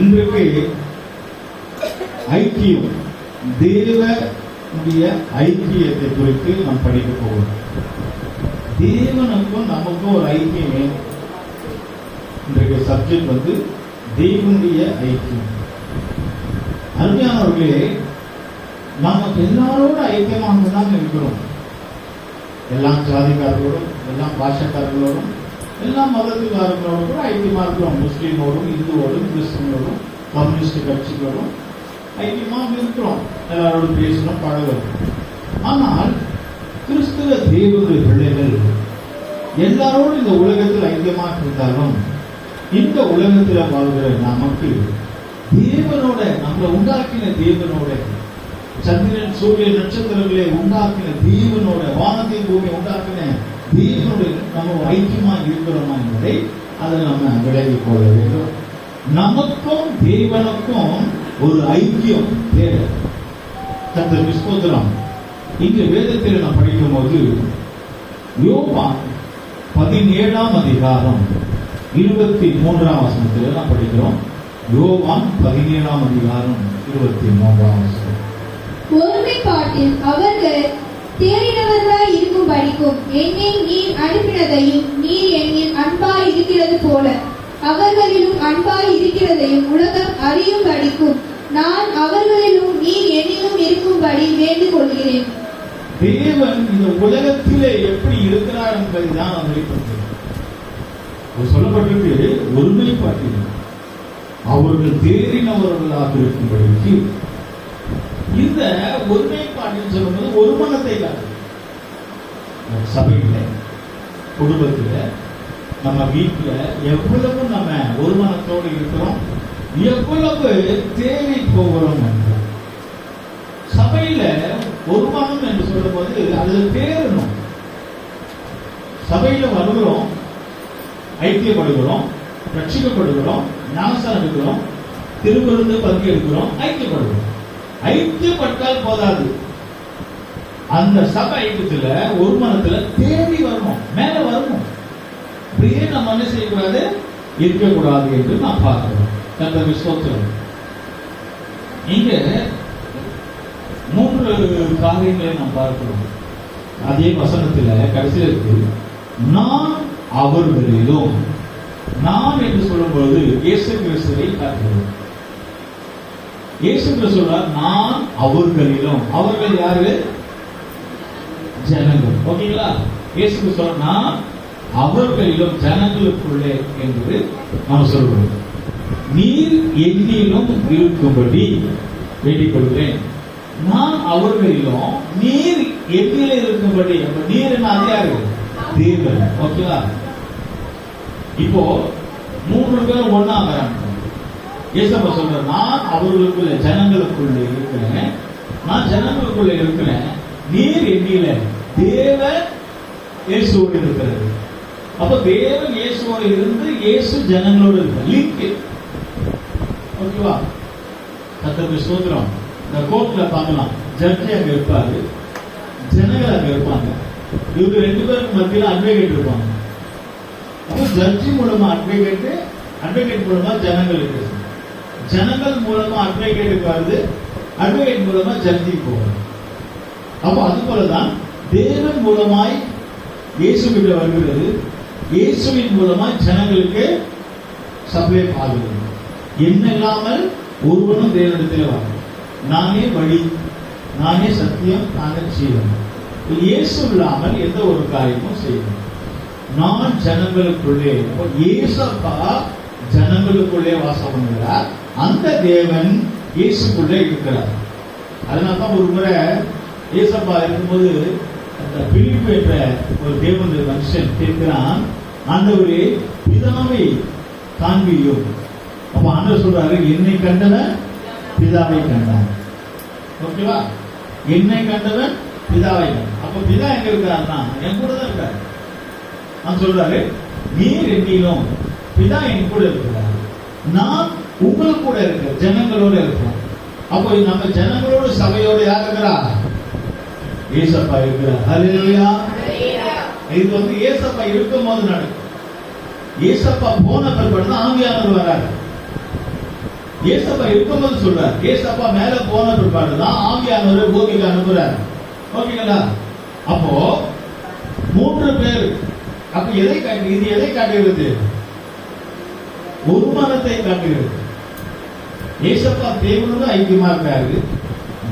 இன்றைக்கு ஐக்கியம், தேவனுடைய ஐக்கியத்தை குறித்து நாம் படிக்க போகிறோம். தேவனுக்கும் நமக்கும் ஒரு ஐக்கியம் வேணும். இன்றைக்கு சப்ஜெக்ட் தேவனுடைய ஐக்கியம். அருமையானவர்களே, நாம் எல்லாரோட ஐக்கியமாக தான் இருக்கிறோம். எல்லா ஜாதிக்காரர்களோடும், எல்லா பாஷக்காரர்களோடும், எல்லா மதத்துக்காரர்களோடும் கூட ஐக்கியமா இருக்கிறோம். முஸ்லீமோடும், இந்துவோடும், கிறிஸ்தவனோடும், கம்யூனிஸ்ட் கட்சிகளோடும் ஐக்கியமாக இருக்கிறோம். எல்லாரோடும் பேசணும், பழகணும். ஆனால் கிறிஸ்துவ தேவனுடைய பிள்ளைகள் எல்லாரோடும் இந்த உலகத்தில் ஐக்கியமாக இருந்தாலும், இந்த உலகத்தில் வாழ்கிற நமக்கு தேவனோட, நம்மளை உண்டாக்கின தேவனோட, சந்திரன் சூரிய நட்சத்திரங்களை உண்டாக்கின தேவனோட, வானத்தை பூமி உண்டாக்கின தேவனோட நம்ம ஐக்கியமாக இருக்கிறோமா என்பதை அதை நம்ம விலகிக் கொள்ள வேண்டும். நமக்கும் தேவனுக்கும் ஒரு ஐக்கியம் தேவை. கர்த்தருக்கு ஸ்தோத்திரம். இங்கு வேதத்தில் நாம் படிக்கும் போது யோவான் 17ஆம் அதிகாரம் 23ஆம் வசனத்தில் நாம் படிக்கிறோம். யோவான் 17ஆம் அதிகாரம் 23ஆம் வசனம். ஒருமைப்பாட்டில் அவர்கள் தேறினவர்களாய் இருக்கும் படிக்கும் என்னை நீர் அனுப்பினதையும் நீர் என்னில் அன்பாய் இருக்கிறது போல அவர்களிலும் அன்பாய் இருக்கிறதையும் உலகம் அறியும் படிக்கும் நான் அவர்களிலும் நீர் என்னிலும் இருக்கும்படி வேண்டிக் கொள்கிறேன். தேவன் இந்த உலகத்திலே எப்படி இருக்கிறார் என்பதை தான் சொல்லப்பட்டிருக்கு. ஒருமைப்பாட்டில் அவர்கள் தேறினவர்களாக இருக்கும்படிக்கு, இந்த ஒருமைப்பாட்டில் சொல்லும்போது ஒரு மனத்தை சபையில, குடும்பத்தில், நம்ம வீட்டுல எவ்வளவு நம்ம ஒரு மனத்தோடு இருக்கிறோம், எவ்வளவு தேவை போகிறோம் என்றோம். சபையில ஒரு மனம் என்று சொல்லும் போது அது தேரணும். சபையில வருகிறோம், ஐக்கியப்படுகிறோம், ரட்சிக்கப்படுகிறோம், ஞானஸ்தானம் எடுக்கிறோம், திருவிருந்து பங்கெடுக்கிறோம், ஐக்கியப்படுகிறோம். ஐக்கியப்பட்டால் போதாது. அந்த சபை ஐக்கியத்துல ஒரு மனத்துல தேடி வரணும், மேல வரணும். அப்படியே நம்ம என்ன செய்யக்கூடாது, இருக்கக்கூடாது என்று நான் பார்க்கிறோம். கர்த்தருக்கு ஸ்தோத்திரம். இங்க 3 காரியங்களை நாம் பார்க்கிறோம். அதே வசனத்துல கடைசியில் இருக்கு, நான் அவர்களிலும். நான் என்று சொல்லும்போது இயேசு கிறிஸ்துவை பார்க்கிறோம். இயேசு கிறிஸ்து சொல்றார், நான் அவர்களிலும். அவர்கள் யாரு? ஜனங்கள். ஓகேங்களா? இயேசு கிறிஸ்து சொல்றார், நான் அவர்களிலும், ஜனங்களுக்குள்ளே என்று நாம் சொல்றோம். நீர் என்னிலும் இருக்கும்படி வேண்டிக் கொள்கிறேன். நான் அவர்களிலும், நீர் என்னில இருக்கும்படி. அப்ப நீர் என்ன? அதிகாரி தேவன். ஓகேவா? இப்போ 3 பேர் ஒன்னா வராங்க. ஏசப்பா சொல்ற, நான் அவர்களுக்குள்ள, ஜனங்களுக்குள்ள இருக்கிறேன். நான் ஜனங்களுக்குள்ள இருக்கிறேன். நீர் என்னில. தேவன் இயேசுவோடு இருக்கிறது. அப்ப தேவன் இயேசுவோடு இருந்து இயேசு ஜனங்களோடு இருக்க லிங்க். ஓகேவா? கர்த்தருக்கு ஸ்தோத்திரம். இந்த கோர்ட்ல பார்க்கலாம், ஜட்ஜி அங்க இருப்பாரு, ஜனங்கள் அங்க இருப்பாங்க. இவங்க 2 பேருக்கு மத்தியில் அட்வொகேட் இருப்பாங்க. அப்போ ஜட்ஜி மூலமா அட்வொகேட், அட்வொகேட் மூலமா ஜனங்களுக்கு, ஜனங்கள் மூலமா அட்வொகேட்டுக்கு வருது, அட்வொகேட் மூலமா ஜட்ஜிக்கு போகுது. அப்போ அது போலதான் தேவன் மூலமாய் இயேசு கிட்ட வருகிறது, இயேசுவின் மூலமாய் ஜனங்களுக்கு சப்ளை ஆகுது. என்ன இல்லாமல் ஒருவனும் தேவனிடத்தில் வரும். நானே வழி, நானே சத்தியம், நானே ஜீவன். இயேசு இல்லாமல் எந்த ஒரு காரியமும் செய்யணும். நான் ஜனங்களுக்குள்ளே, இயேசப்பா ஜனங்களுக்குள்ளே வாசம் பண்ணுகிறார். அந்த தேவன் இயேசுக்குள்ளே இருக்கிறார். அதனால்தான் ஒரு முறை இயேசப்பா இருக்கும்போது அந்த பிலிப்பு என்ற ஒரு தேவனுடைய மனுஷன் கேட்கிறான், ஆண்டவரே பிதாவை காண்பியும். அப்ப ஆண்டவர் சொல்றாரு, என்னை கண்டவன் பிதாவை கண்டான். ஓகேவா? என்னை கண்டவன் பிதாவை கண்டான். அப்ப பிதா எங்க இருக்கிறார்னா என் கூட தான் இருக்காரு. நான் சொல்றாரு, நீர் என்னிலும், பிதா என் கூட இருக்கிறார், நான் உங்களுக்கு கூட இருக்கிற, ஜனங்களோட இருக்கிறோம். அப்போ நம்ம ஜனங்களோட, சபையோட யார் இருக்கிறார்? ஏசப்பா இருக்கிறார். ஹல்லேலூயா. இது ஏசப்பா இருக்கும் போது நடக்கும். ஏசப்பா போன பிற்பாடு தான் ஆவியானவர் வராரு. ஏசப்பா இருக்கும்போது சொல்றார், ஏசப்பா மேல போன பிற்பாடு தான் ஆவியானவர் பூமிக்கு அனுப்புறாரு. ஓகேங்களா? அப்போ 3 பேர். அப்ப எதை காட்டு, இது எதை காட்டுகிறது? ஒரு மனத்தை காட்டுகிறது. ஏசப்பா தேவனோடும் ஐக்கியமா இருக்காரு,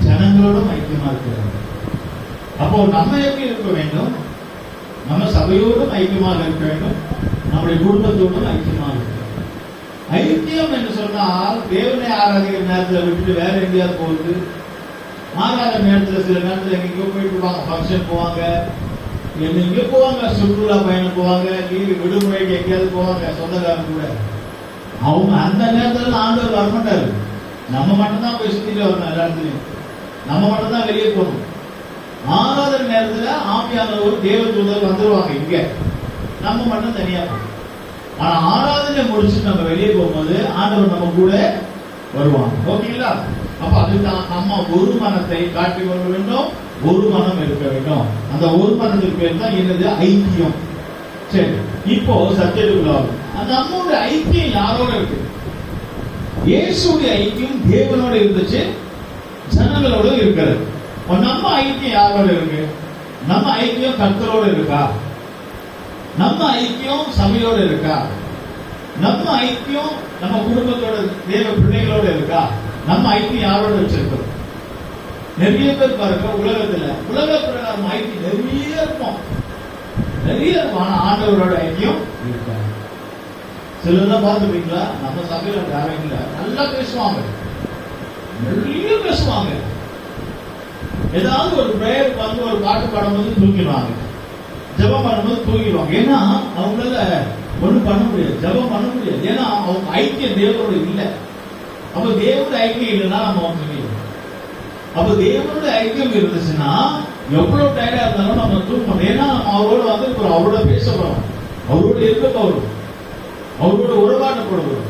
ஜனங்களோடும் ஐக்கியமா இருக்கிறாரு. அப்போ நம்ம எப்படி இருக்க வேண்டும்? நம்ம சபையோடும் ஐக்கியமாக இருக்க வேண்டும், நம்முடைய குடும்பத்தோடும் ஐக்கியமாக இருக்க வேண்டும். ஐக்கியம் என்று சொன்னால் தேவனை ஆராதிக்கிற நேரத்தில் விட்டுட்டு வேற எங்கேயாவது போகுது. ஆராத நேரத்தில் சில நேரத்தில் எங்கேயோ போயிட்டு போவாங்க, ஃபங்க்ஷன் போவாங்க, எங்க போவாங்க, சுற்றுலா பயணம் போவாங்க, லீவு விடுமுறைக்கு எங்கேயாவது போவாங்க சொந்தக்காரங்க கூட. அவங்க அந்த நேரத்துல ஆண்டவர் வரமாட்டாரு. நம்ம மட்டும்தான் போய் சுத்திட்டு வரணும், எல்லா இடத்துலையும் நம்ம மட்டும்தான் வெளியே போகணும். ஆராதனை நேரத்துல ஆவியானவர் தேவ தூதர் வந்துருவாங்க இங்க, நம்ம மட்டும் தனியா போகணும். ஆனா ஆராதனை முடிச்சுட்டு நம்ம வெளியே போகும்போது ஆண்டவர் நம்ம கூட வருவாங்க. ஓகேங்களா? அப்ப அதுதான் நம்ம ஒரு மனத்தை காட்டிக் கொள்ள வேண்டும், ஒரு மனம் இருக்க வேண்டும். அந்த ஒரு மனத்துக்கு பேர் தான் என்னது? ஐக்கியம். சரி, இப்போ சத்தியத்துக்குள்ள நம்மளுடைய ஐக்கியம் யாரோட இருக்கு? இயேசுடைய ஐக்கியம் தேவனோட இருந்துச்சு, ஜனங்களோட இருக்கிறது. நம்ம ஐக்கியம் யாரோட இருக்கு? நம்ம ஐக்கியம் கர்த்தரோட இருக்கா? நம்ம ஐக்கியம் சபையோட இருக்கா? நம்ம ஐக்கியம் நம்ம குடும்பத்தோட தேவ பிள்ளைகளோட இருக்கா? நம்ம ஐக்கியம் யாரோட வச்சிருக்கோம்? நிறைய பேர் பாருங்க, உலக பிரகாரம் ஐக்கியம் நிறைய இருக்கும், நிறைய இருக்கும். ஆனா ஆண்டவரோட ஐக்கியம் இருக்காது. சிலர் பார்த்துருக்கீங்களா? நம்ம சபையில யாரும் நல்லா பேசுவாங்க, நிறைய பேசுவாங்க. ஏதாவது ஒரு பிரேயர் வந்து ஒரு பாட்டு பாடும்போது தூக்கிடுவாங்க, ஜபம் பண்ணும்போது தூக்கிடுவாங்க. ஏன்னா அவங்களால ஒண்ணும் பண்ண முடியாது, ஜபம் பண்ண முடியாது. ஏன்னா அவங்க ஐக்கியம் தேவனோட இல்லை. அப்ப தேவனோட ஐக்கியம் இல்லைன்னா நம்ம அவங்க. அப்ப தேவனோட ஐக்கியம் இருந்துச்சுன்னா எவ்வளவு டயர்டா இருந்தாலும் நம்ம தூக்கணும். ஏன்னா அவரோட வந்து அவரோட பேச போறோம், அவரோட இருக்க போறோம், அவரோட உறவாடப்படுவோம்.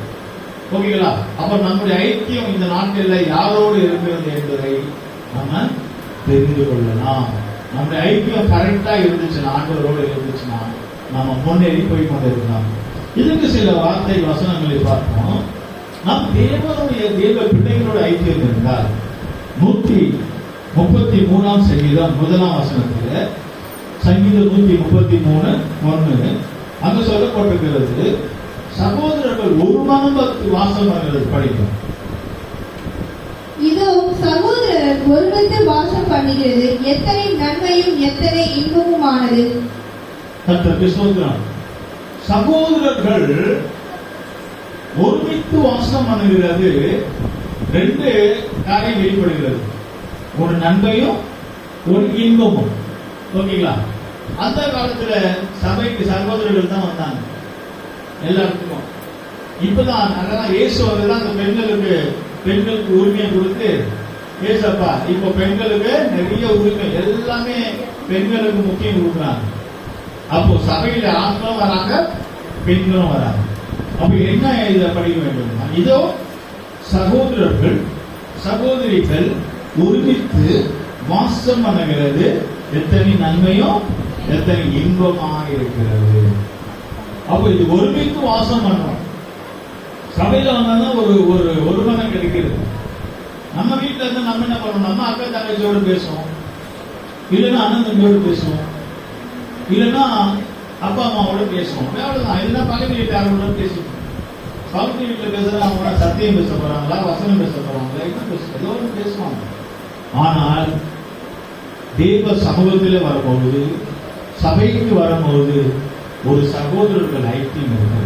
ஓகேங்களா? அப்ப நம்முடைய ஐக்கியம் இந்த நாட்டில் யாரோடு இருக்கிறது என்பதை நம்ம தெரிந்து கொள்ளலாம். நம்முடைய ஐக்கியம் கரெக்டா இருந்துச்சுன்னா, ஆண்டவரோடு இருந்துச்சுன்னா நம்ம முன்னேறி போய் கொண்டிருக்கலாம். இதுக்கு சில வார்த்தை வசனங்களை பார்ப்போம். நம் தேவனுடைய தேவ பிள்ளைகளோட ஐக்கியம் இருந்தால் 133 சங்கீதம் 1 வசனத்தில், சங்கீதம் 133:1 அங்க சொல்லப்பட்டிருக்கிறது, சகோதரர்கள் ஒரு மனம் வாசம் பண்ணுகிறது. படிக்கும். இதோ சகோதரர் ஒருமித்து வாசம் பண்ணுகிறது, எத்தனை நன்மையும் எத்தனை இன்பமுமானது. கர்த்தருக்கு ஸ்தோத்திரம். சகோதரர்கள் ஒருமித்து வாசம் பண்ணுகிறது, 2 காரியம் வெளிப்படுகிறது, ஒரு நன்மையும் ஒரு இன்பமும். ஓகேங்களா? அந்த காலத்துல சபைக்கு சகோதரர்கள் தான் வந்தாங்க எல்லாருக்கும். இப்பதான் அதெல்லாம் இயேசு தான் அந்த பெண்களுக்கு உரிமையை கொடுத்து, ஏசப்பா இப்ப பெண்களுக்கு நிறைய உரிமை, எல்லாமே பெண்களுக்கு முக்கியம் கொடுக்குறாங்க. அப்போ சபையில ஆண்களும் வராங்க, பெண்களும் வராங்க. அப்ப என்ன இதை படிக்க வேண்டும்? இதோ சகோதரர்கள் சகோதரிகள் ஒருமித்து வாசம் பண்ணுகிறது, எத்தனை நன்மையும் எத்தனை இன்பமாக இருக்கிறது. அப்ப இது ஒருமித்து வாசம் பண்றோம். சபையில வந்தாதான் ஒரு மனம் கிடைக்கிறது. நம்ம வீட்டுல இருந்து நம்ம என்ன பண்ணணும்? நம்ம அக்கா தங்கச்சியோடு பேசுவோம், இல்லைன்னா அண்ணன் தம்பியோடு பேசுவோம், இல்லைன்னா அப்பா அம்மாவோட பேசுவோம். அவ்வளவுதான். இல்லைன்னா பக்கத்து வீட்டாரோட பேசுவோம். பக்கத்து வீட்டுல பேசுறது அவங்க சத்தியம் பேச போறாங்களா, வசனம் பேச போறாங்களா, ஏதோ ஒன்று பேசுவாங்க. ஆனால் தேவ சமூகத்திலே வரும்போது, சபைக்கு வரும்போது ஒரு சகோதரர்கள் ஐக்கியம் இருக்கு,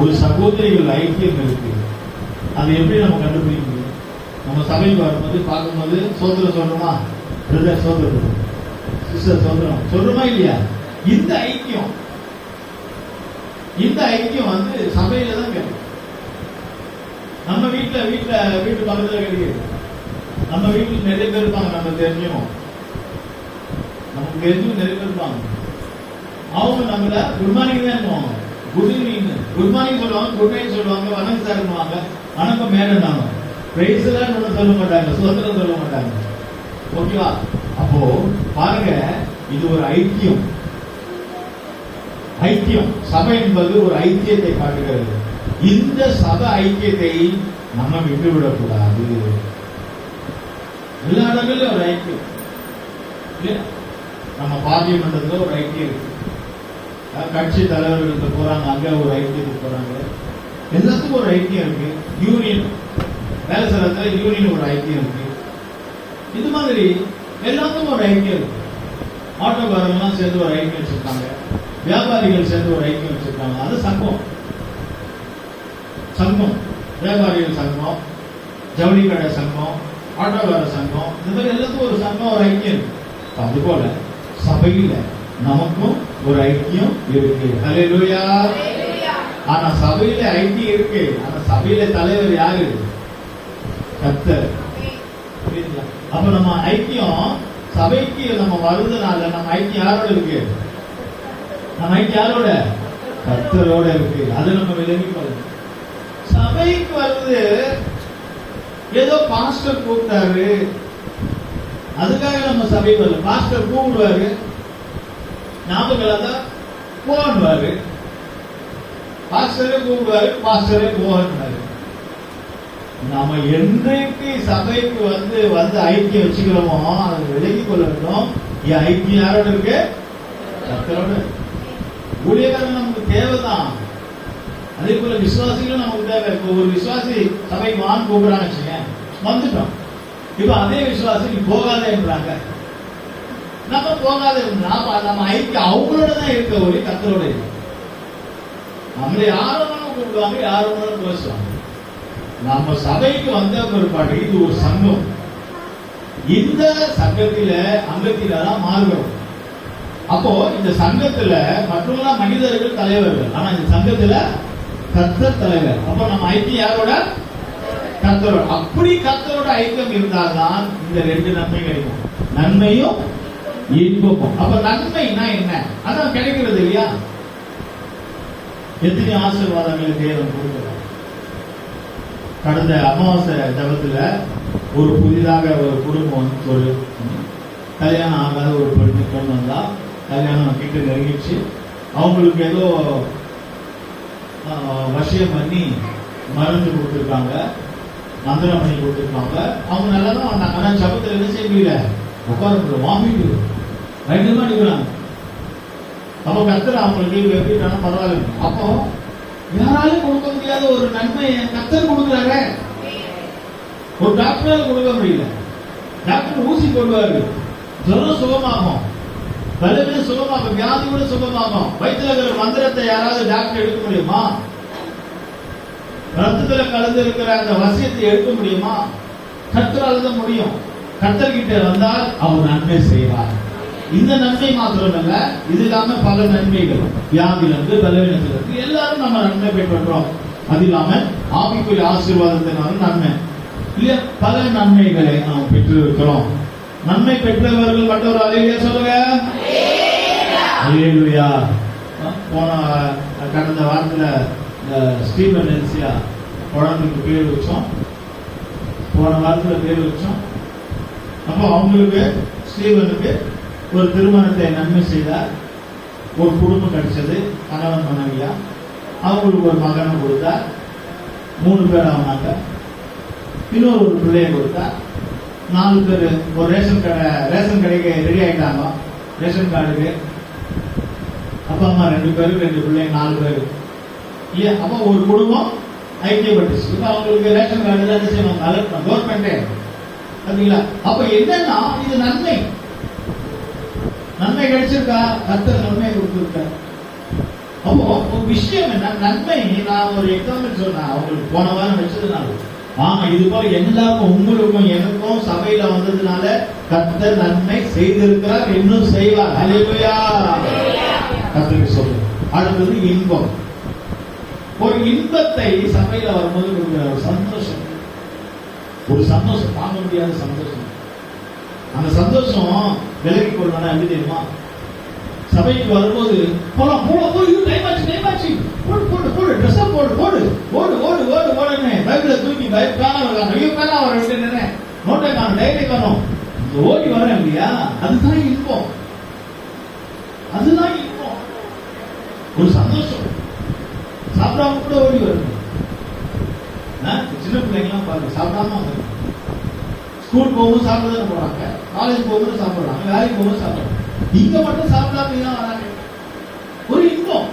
ஒரு சகோதரிகள் ஐக்கியம் இருக்கு. அது எப்படி நம்ம கண்டுபிடிக்க முடியும்? நம்ம சபைக்கு வரும்போது பார்க்கும்போது சோதரம் சொல்றோமா, பிரதர் சோதரம், சிஸ்டர் சோதரம் சொல்றோமா இல்லையா? இந்த ஐக்கியம் வந்து சபையில தான் கிடைக்கும். நம்ம வீட்டு பக்கத்துல கிடையாது. நம்ம வீட்டுல நிறைய பேர் இருப்பாங்க, நமக்கு தெரிஞ்சும் நிறைய பேர் இருப்பாங்க. அவங்க நம்மள குட் மார்னிங் தான் சொல்லுவாங்க, குட் மார்னிங் சொல்லுவாங்க, குட் நைட் சொல்லுவாங்க, வணக்கம் சார் பண்ணுவாங்க, வணக்கம் மேடம் பிரைஸ் எல்லாம் சொல்ல மாட்டாங்க, சுதந்திரம் சொல்ல மாட்டாங்க. ஓகேவா? அப்போ பாருங்க, இது ஒரு ஐக்கியம். ஐக்கியம். சபை என்பது ஒரு ஐக்கியத்தை காட்டுகிறது. இந்த சபை ஐக்கியத்தை நம்ம விட்டுவிடக் கூடாது. எல்லா இடங்களிலும் ஒரு ஐக்கியம் இல்லையா? நம்ம பார்லிமெண்டத்துல ஒரு ஐக்கியம் இருக்கு, கட்சி தலைவர்களுக்கு போறாங்க, அங்க ஒரு ஐக்கியத்துக்கு போறாங்க, எல்லாத்துக்கும் ஒரு ஐக்கியம் இருக்கு. யூனியன் வேலை செய்யறதுல யூனியன் ஒரு ஐக்கியம் இருக்கு. இது மாதிரி எல்லாத்துக்கும் ஒரு ஐக்கியம் இருக்கு. ஆட்டோக்காரங்கெல்லாம் சேர்ந்து ஒரு ஐக்கியம் வச்சிருக்காங்க, வியாபாரிகள் சேர்ந்து ஒரு ஐக்கியம் வச்சிருக்காங்க. அது சங்கம். சங்கம், வியாபாரிகள் சங்கம், ஜவுளி கடை சங்கம், ஆட்டோக்கார சங்கம், இந்த மாதிரி எல்லாத்துக்கும் ஒரு சங்கம், ஒரு ஐக்கியம் இருக்கு. அதுபோல சபையில நமக்கும் ஒரு ஐக்கியம் இருக்கு. ஹல்லேலூயா. ஆனா சபையில ஐக்கியம் இருக்கு, ஆனா சபையில தலைவர் யாரு? கர்த்தர். அப்ப நம்ம ஐக்கியம் சபைக்கு நம்ம வருதுனால நம்ம ஐக்கியம் யாரோட இருக்கு? நம்ம ஐக்கியம் யாரோட? கர்த்தரோட இருக்கு. அது நம்ம விலகி கொள்ளணும். சபைக்கு வருது ஏதோ பாஸ்டர் கூப்பிட்டாரு அதுக்காக நம்ம சபைக்கு வரல. பாஸ்டர் கூப்பிடுவாரு, ஞாபகம் போவாரு, பாஸ்டரே கூப்பிடுவாரு, பாஸ்டரே போவாரு. நாம என்றைக்கு சபைக்கு வந்து ஐக்கியம் வச்சுக்கிறோமோ அதை விலகி கொள்ள வேண்டும். என் ஐக்கியம் யாரோட இருக்கு? கர்த்தரோட. ஊழியக்காரன் நமக்கு தேவைதான், அதே போல விசுவாசிகளும் நமக்கு தேவை. இப்போ ஒரு விசுவாசி சபைக்கு வான்னு கூப்பிடுறான்னு வச்சுங்க, வந்துட்டோம். இப்ப அதே விசுவாசி நீ போகாதேன்றாங்க, நம்ம போகாத நம்ம ஐக்கியம் அவங்களோட தான் இருக்க, ஒரு கர்த்தரோட இருக்கு. நம்மளை யாரும் கூப்பிடுவாங்க, யாரும் பேசுவாங்க. நம்ம சபைக்கு வந்த பிற்பாடு இது ஒரு சங்கம். இந்த சங்கத்தில அங்கத்தில தான் மாறுகிறோம். அப்போ இந்த சங்கத்துல மற்றவங்க மனிதர்கள் தலைவர்கள், ஆனா இந்த சங்கத்துல கர்த்தர் தலைவர். அப்போ நம்ம ஐக்கியம் யாரோட? கர்த்தரோட. அப்படி கர்த்தரோட ஐக்கியம் இருந்தால்தான் இந்த ரெண்டு நன்மை கிடைக்கும், நன்மையும் இன்பமும். அப்ப நன்மைனா என்ன? அதான் கிடைக்கிறது இல்லையா? எத்தனை ஆசீர்வாதங்களை தேவன் கொடுக்கிறார். கடந்த அமாவாசை ஜபத்துல ஒரு புதிதாக ஒரு குடும்பம், ஒரு கல்யாணம் ஆகாத ஒரு பெண் வந்தா, கல்யாணம் கிட்ட நெருங்கிச்சு, அவங்களுக்கு ஏதோ வசியம் பண்ணி மருந்து கொடுத்துருக்காங்க, மந்திரம் பண்ணி கொடுத்துருக்காங்க. அவங்க நல்லா தான் வந்தாங்க. ஆனா ஜபத்துல என்ன செய்ய முடியல, உட்கார வாமிட்டு பயங்கரமா நிற்கிறாங்க. அப்ப கர்த்தர் அவங்களுக்கு எப்படின்னா பரவாயில்ல. அப்போ யாராலும் கொடுக்க முடியாத ஒரு நன்மை கர்த்தர் கொடுக்குறாரு. ஒரு டாக்டரால கொடுக்க முடியல. டாக்டர் ஊசி போடுவாரு, ஜுரம் சுகமாகும், பலவீன சுகமாகும், வியாதி கூட சுகமாகும். வயிற்றுல இருக்கிற மந்திரத்தை யாராவது டாக்டர் எடுக்க முடியுமா? ரத்தத்துல கலந்து இருக்கிற அந்த வசியத்தை எடுக்க முடியுமா? கர்த்தரால தான் முடியும். கர்த்தர்கிட்ட வந்தால் அவர் நன்மை செய்வார். இந்த நன்மை மாத்திரமல்ல, இது இல்லாம பல நன்மைகள், வியாதிலிருந்து பலவீனத்திலிருந்து எல்லாரும் நம்ம நன்மை பெற்றோம். அது இல்லாம ஆவிக்குரிய ஆசீர்வாதத்தினால நன்மை இல்லையா, பல நன்மைகளை நாம் பெற்று இருக்கிறோம். நன்மை பெற்றவர்கள் மற்றொரு அல்லேலூயா சொல்லுங்க. அல்லேலூயா. போன கடந்த வாரத்துல ஸ்டீவன் எல்சியா குழந்தைக்கு பேர் வச்சோம். போன வாரத்துல பேர் வச்சோம். அப்போ அவங்களுக்கு ஸ்டீவனுக்கு ஒரு திருமணத்தை நன்மை செய்தார், ஒரு குடும்பம் கிடைச்சது, கணவன் மனைவியா. அவங்களுக்கு ஒரு மகனை கொடுத்தார், 3 பேர் ஆனாங்க. இன்னொரு ஒரு பிள்ளையை கொடுத்தார், 4 பேர். ஒரு ரேஷன் கடைக்கு ரெடி ஆயிட்டாங்க. ரேஷன் கார்டுக்கு அப்பா அம்மா 2 பேரு, 2 பிள்ளைங்க, 4 பேரு இல்லையா? அப்போ ஒரு குடும்பம் ஐக்கியப்பட்டுச்சு. இப்ப அவங்களுக்கு ரேஷன் கார்டு தான் என்ன செய்வாங்க, அலர்ட் கவர்மெண்டே. பாத்தீங்களா? அப்ப என்னன்னா இது நன்மை. நன்மை கிடைச்சிருக்கா? கர்த்தர் நன்மை கொடுத்திருக்க. அப்போ ஒரு விஷயம் என்ன, நன்மை. நான் ஒரு எக்ஸாம்பிள் சொன்னேன் அவங்களுக்கு போன வாரம் வச்சதுனால. இது போல எல்லாருக்கும், உங்களுக்கும் எனக்கும் சபையில வந்ததுனால கர்த்தர் நன்மை செய்திருக்கிறார், இன்னும் செய்வார். அல்லேலூயா. கர்த்தருக்கு சொல்லு. அடுத்தது இன்பம். ஒரு இன்பத்தை சபையில வரும்போது கொடுக்கிற ஒரு சந்தோஷம், ஒரு சந்தோஷம், தாங்க முடியாத சந்தோஷம். அந்த சந்தோஷம் விலகி கொள்ளணும். எப்படி தெரியுமா? சபைக்கு வரும்போது போலாம் போலாம் போய் டைம் ஆச்சு போடு போடு போடு ட்ரெஸ் போடு போடு ஓடு ஓடு ஓடு ஓடுன்னு பைபிள தூக்கி பேனா வரலாம். ஐயோ பேனா வர விட்டு நோட்டை காணும், டைரி காணும், ஓடி வரேன் இல்லையா? அதுதான் இன்பம், அதுதான் இன்பம். சாப்பிட ஓடி வரணும். சின்ன பிள்ளைங்கலாம் பாருங்க, சாப்பிடாம வந்துடும். ஸ்கூல் போகும்போது சாப்பிட போறாங்க, காலேஜ் போகும்போது சாப்பிடுறாங்க, வேலைக்கு போகும்போது சாப்பிடுறாங்க. இங்க மட்டும் சாப்பிடாம தான் வராங்க. ஒரு இன்பம்,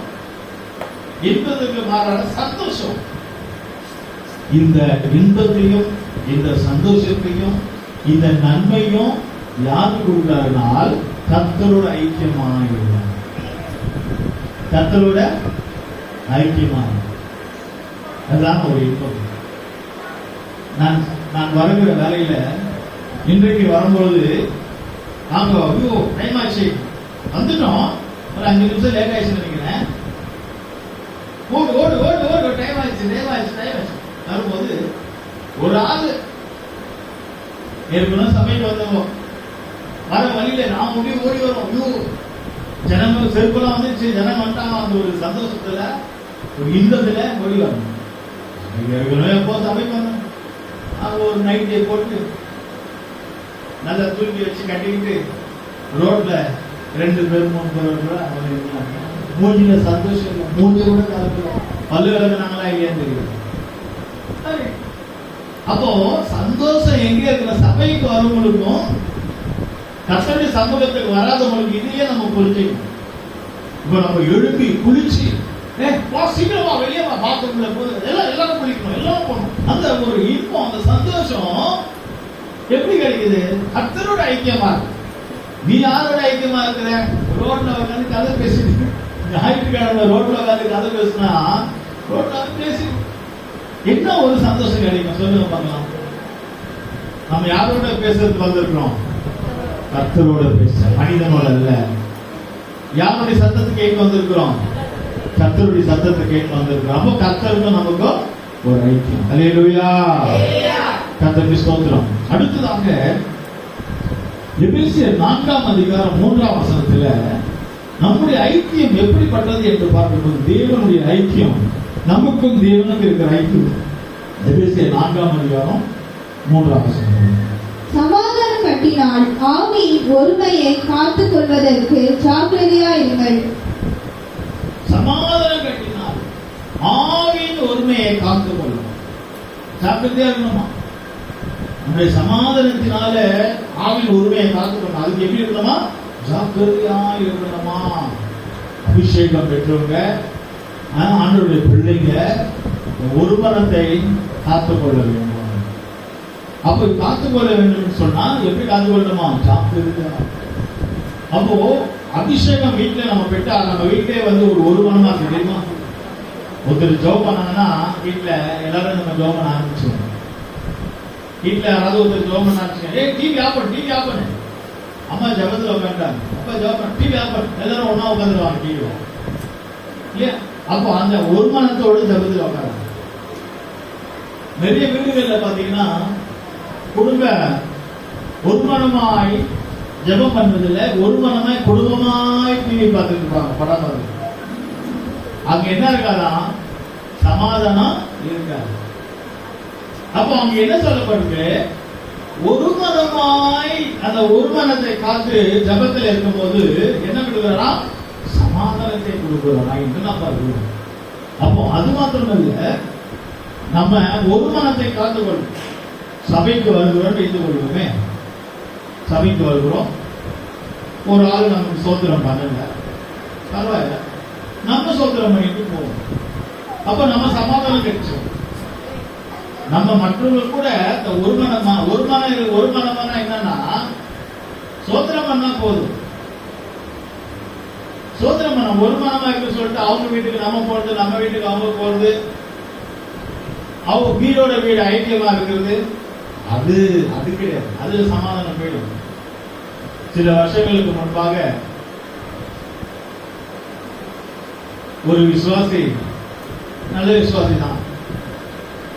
இன்பத்துக்கு மாறான சந்தோஷம். இந்த இன்பத்தையும் இந்த சந்தோஷத்தையும் இந்த நன்மையும் யாரு கொடுக்கிறார்கள்? கர்த்தரோட ஐக்கியமாக, கர்த்தரோட ஐக்கியமாக. அதுதான் ஒரு இன்பம். நான் வருகிற வேலையில இன்றைக்கு வரும்பொழுது நாங்க ஐயோ டைம் ஆச்சு வந்துட்டோம், ஒரு 5 நிமிஷம் லேட் ஆயிடுச்சு நினைக்கிறேன். ஓடு ஓடு ஓடு ஓடு டைம் ஆயிடுச்சு டைம் ஆயிடுச்சு டைம் ஆயிடுச்சு. வரும்போது ஒரு ஆளு ஏற்கனவே சமையல் வந்தோம், வர வழியில நான் ஓடி வரும். ஐயோ ஜனங்க செருப்பெல்லாம் வந்துச்சு, ஜனம் வந்துட்டாங்க. அந்த ஒரு சந்தோஷத்துல ஒரு இன்பத்துல ஓடி வரணும். ஏற்கனவே எப்போ சமைக்க வந்தோம், அவங்க ஒரு நைட்டை போட்டு நல்லா தூக்கி வச்சு கட்டிக்கிட்டு ரோட்ல 2 பேர் 3 பேர் மூஞ்சில சந்தோஷம் இல்லை, மூஞ்சி கூட கலக்கல, பல்லு விளக்குனாங்களா இல்லையான்னு தெரியும். அப்போ சந்தோஷம் எங்க இருக்கிற? சபைக்கு வரவங்களுக்கும் கர்த்தருடைய சமூகத்துக்கு வராதவங்களுக்கு இதையே நம்ம புரிஞ்சுக்கணும். இப்ப நம்ம எழுப்பி குளிச்சு சீக்கிரமா வெளியே பாத்ரூம்ல போது எல்லாரும் குளிக்கணும், எல்லாரும் போகணும். அந்த ஒரு இன்பம், அந்த சந்தோஷம் எப்படி கிடைக்குது? கர்த்தரோட ஐக்கியமா இருக்கு. நீ யாரோட ஐக்கியமா இருக்கிற? ரோட்ல உட்காந்து கதை பேசிட்டு, ஞாயிற்றுக்கிழமை ரோட்ல உட்காந்து கதை பேசினா ரோட்ல பேசி என்ன ஒரு சந்தோஷம் கிடைக்கும் சொல்லுங்க பார்க்கலாம். நம்ம யாரோட பேசுறதுக்கு வந்திருக்கிறோம்? கர்த்தரோட பேச, மனிதனோட அல்ல. யாருடைய சத்தத்தை கேட்க வந்திருக்கிறோம்? கர்த்தருடைய சத்தத்தை கேட்க வந்திருக்கிறோம். அப்போ கர்த்தருக்கும் நமக்கும் ஒரு ஐக்கியம். அல்லேலூயா, கர்த்தருக்கு ஸ்தோத்திரம். அடுத்ததாக எபேசியர் 4ஆம் அதிகாரம் 3ஆம் வசனத்துல நம்முடைய ஐக்கியம் எப்படிப்பட்டது என்று பார்க்கும்போது, தேவனுடைய ஐக்கியம், நமக்கும் தேவனுக்கு இருக்கிற ஐக்கியம். எபேசியர் 4ஆம் அதிகாரம் 3ஆம் வசனம். சமாதானம் கட்டினால் ஆவியின் ஒருமையை காத்துக் கொள்வதற்கு ஜாக்கிரதையாயிருங்கள். சமாதானம் கட்டினால் ஆவியின் ஒருமையை காத்துக் கொள்ளும். ஜாக்கிரதையா இருக்கணுமா? நம்முடைய சமாதானத்தினால ஆவியின் ஒருமையை காத்துக்கணும். அதுக்கு எப்படி இருக்கணுமா? ஜாக்கிரதையா இருக்கணுமா? அபிஷேகம் பெற்றவங்க, ஆண்டவருடைய பிள்ளைங்க ஒரு மனத்தை காத்துக்கொள்ள வேண்டும். அப்ப காத்துக்கொள்ள வேண்டும் சொன்னா எப்படி காத்துக்கொள்ளணுமா? ஜாக்கிரதையா. அப்போ அபிஷேகம் வீட்டுல நம்ம பெற்றா நம்ம வீட்டிலே வந்து ஒரு மனமா தெரியுமா? ஒருத்தர் ஜெபம் பண்ணாங்கன்னா வீட்டுல எல்லாரும் நம்ம ஜெபம் பண்ண ஆரம்பிச்சோம். வீட்டுல யாராவது ஒருத்தர் ஜெபம் பண்ண ஆரம்பிச்சு, டிவி ஆஃப் பண்ணு. அம்மா ஜபத்துல உட்காந்துட்டாங்க, அப்பா ஜெபம் பண்ண, டிவி ஆஃப் பண்ணு. எல்லாரும் ஒன்னா உட்காந்துருவாங்க டிவி இல்லையா? அப்போ அந்த ஒரு மனத்தோடு ஜபத்துல உட்காந்து. நிறைய வீடுகள்ல பாத்தீங்கன்னா குடும்ப ஒரு மனமாய் ஜெபம் பண்றதில்ல, ஒரு மனமாய் குடும்பமாய் டிவி பார்த்துட்டு இருப்பாங்க, படம் பார்த்து. அங்க என்ன இருக்காதான்? சமாதானம் இருக்காது. அப்ப அவங்க என்ன சொல்லப்படுது? ஒரு மனமாய் அந்த ஒரு மனத்தை காத்து ஜபத்தில் இருக்கும் போது என்ன கொடுக்கிறாரா? சமாதானத்தை கொடுக்கிறாரா என்று நான் பார்க்கிறோம். அப்போ அது மாத்திரம் இல்ல, நம்ம ஒரு மனத்தை காத்துக்கொள்ளும். சபைக்கு வருகிறோம் வைத்துக் கொள்வோமே, சபைக்கு வருகிறோம், ஒரு ஆள் நமக்கு சோத்திரம் பண்ணல, பரவாயில்ல, நம்ம சோத்திரம் பண்ணிட்டு போவோம். அப்ப நம்ம சமாதானம் கிடைச்சோம். நம்ம மற்றவர்கள் கூட ஒரு மனமான என்னன்னா சோத்திரம் பண்ணா போதும். சோத்திரம் பண்ண ஒரு மனமா இருக்கு சொல்லிட்டு அவங்க வீட்டுக்கு நம்ம போறது, நம்ம வீட்டுக்கு அவங்க போறது, அவங்க வீடோட வீடு ஐக்கியமா இருக்கிறது, அது கிடையாது. அதுல சமாதானம் போயிடும். சில வருஷங்களுக்கு முன்பாக ஒரு விசுவாசி, நல்ல விசுவாசி தான்,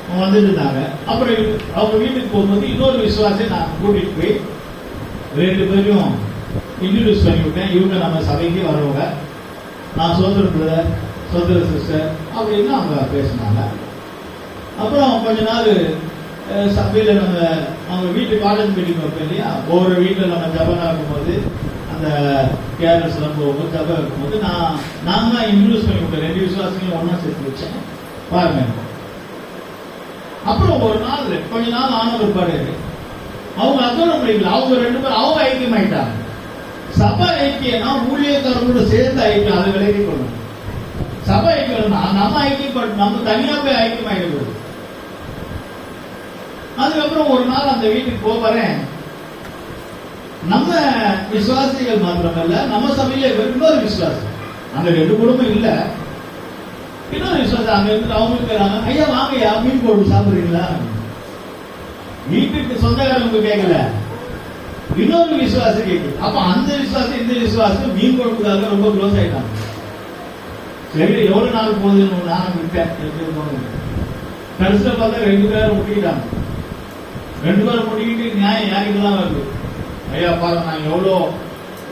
வந்துட்டு இருந்தாங்க. அப்புறம் அவங்க வீட்டுக்கு போகும்போது இன்னொரு விசுவாசி நான் கூட்டிட்டு போய் 2 பேரையும் இன்ட்ரோடியூஸ் பண்ணி விட்டேன். இவங்க நம்ம சபைக்கு வரவங்க, நான் சோதர பிரதர், சோதர சிஸ்டர் அப்படின்னு அவங்க பேசினாங்க. அப்புறம் கொஞ்ச நாள் சபையில நம்ம அவங்க வீட்டு காலேஜ் மீட்டிங் வைப்போம் இல்லையா, ஒவ்வொரு வீட்டில் நம்ம ஜபம் இருக்கும்போது அந்த கேரளஸ்லாம் போகும்போது ஜபம் இருக்கும்போது நான் தான் இன்ட்ரோடியூஸ் பண்ணி விட்டேன். 2 விசுவாசிகளையும் ஒன்னா சேர்த்து வச்சேன். பாருங்க. அப்புறம் ஒரு நாள் கொஞ்ச நாள் ஆன பிற்பாடு அவங்க அக்கௌண்ட் முடிக்கல, அவங்க 2 பேரும் அவங்க ஐக்கியமாயிட்டாங்க. சபை ஐக்கியம்னா ஊழியக்காரங்களோட சேர்ந்து ஐக்கியம், அதை விலகி கொள்ளணும். சபை ஐக்கியம்னா நம்ம ஐக்கியப்பட்டு நம்ம தனியா போய் ஐக்கியமாயிடுது. அதுக்கப்புறம் ஒரு நாள் அந்த வீட்டுக்கு போறேன். நம்ம விசுவாசிகள் மாத்திரமல்ல, நம்ம சபையில இன்னொரு விசுவாசி, அங்க 2 குடும்பம் இல்ல, இன்னொரு விசுவாசி அங்க இருந்து அவங்க இருக்கிறாங்க. ஐயா வாங்கய்யா மீன் குழம்பு சாப்பிடுறீங்களா? வீட்டுக்கு சொந்தக்காரங்க கேட்கல, இன்னொரு விசுவாசி கேட்குது. அப்ப அந்த விசுவாசி இந்த விசுவாசி மீன் குழம்புக்காக ரொம்ப க்ளோஸ் ஆயிட்டாங்க. சரி எவ்வளவு நாள் போகுதுன்னு நான் விட்டேன். கடைசியில பார்த்தா 2 பேரும் முட்டிக்கிட்டாங்க. 2 பேரும் முட்டிக்கிட்டு நியாயம் யாருக்குதான் வருது. ஐயா பாருங்க, நாங்க எவ்வளோ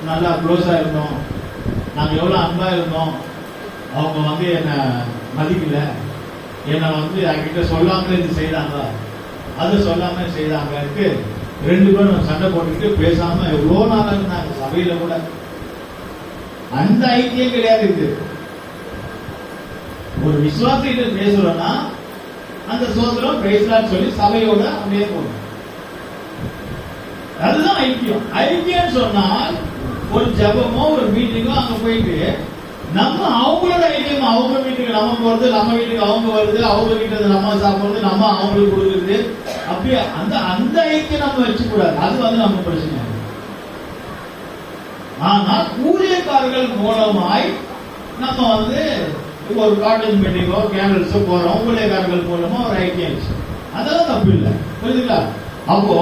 நல்லா க்ளோஸா இருந்தோம், நாங்க எவ்வளவு அன்பா இருந்தோம், அவங்க என்ன மதிக்கல, என்ன என்கிட்ட சொல்லாம இது செய்தாங்க, அது சொல்லாம செய்தாங்க. 2 பேரும் சண்டை போட்டுக்கிட்டு பேசாம எவ்வளவு நாளா இருந்தாங்க சபையில கூட. அந்த ஐக்கியம் கிடையாது. இது ஒரு விசுவாசிகிட்ட பேசுறோம்னா அந்த சோதரம் பேசலான்னு சொல்லி சபையோட அப்படியே போகணும். அதுதான் ஐக்கியம். ஐக்கியம் சொன்னால் ஒரு ஜபமோ ஒரு மீட்டிங்கோ அங்க போயிட்டு நம்ம அவங்களோட ஐக்கியம், அவங்க வீட்டுக்கு நம்ம போறது, நம்ம வீட்டுக்கு அவங்க வருது, அவங்க வீட்டுக்கு நம்ம சாப்பிடுறது, நம்ம அவங்களுக்கு கொடுக்குறது, அப்படியே அந்த ஐக்கியம் நம்ம வச்சு கூடாது. அது நம்ம பிரச்சனை. ஆனா ஊழியக்காரர்கள் மூலமாய் நம்ம ஒரு காலேஜ் மீட்டிங்கோ கேண்டல்ஸோ போறோம், ஊழியக்காரர்கள் மூலமா ஒரு ஐக்கியம், அதெல்லாம் தப்பு இல்லை. புரியுதுங்களா? அப்போ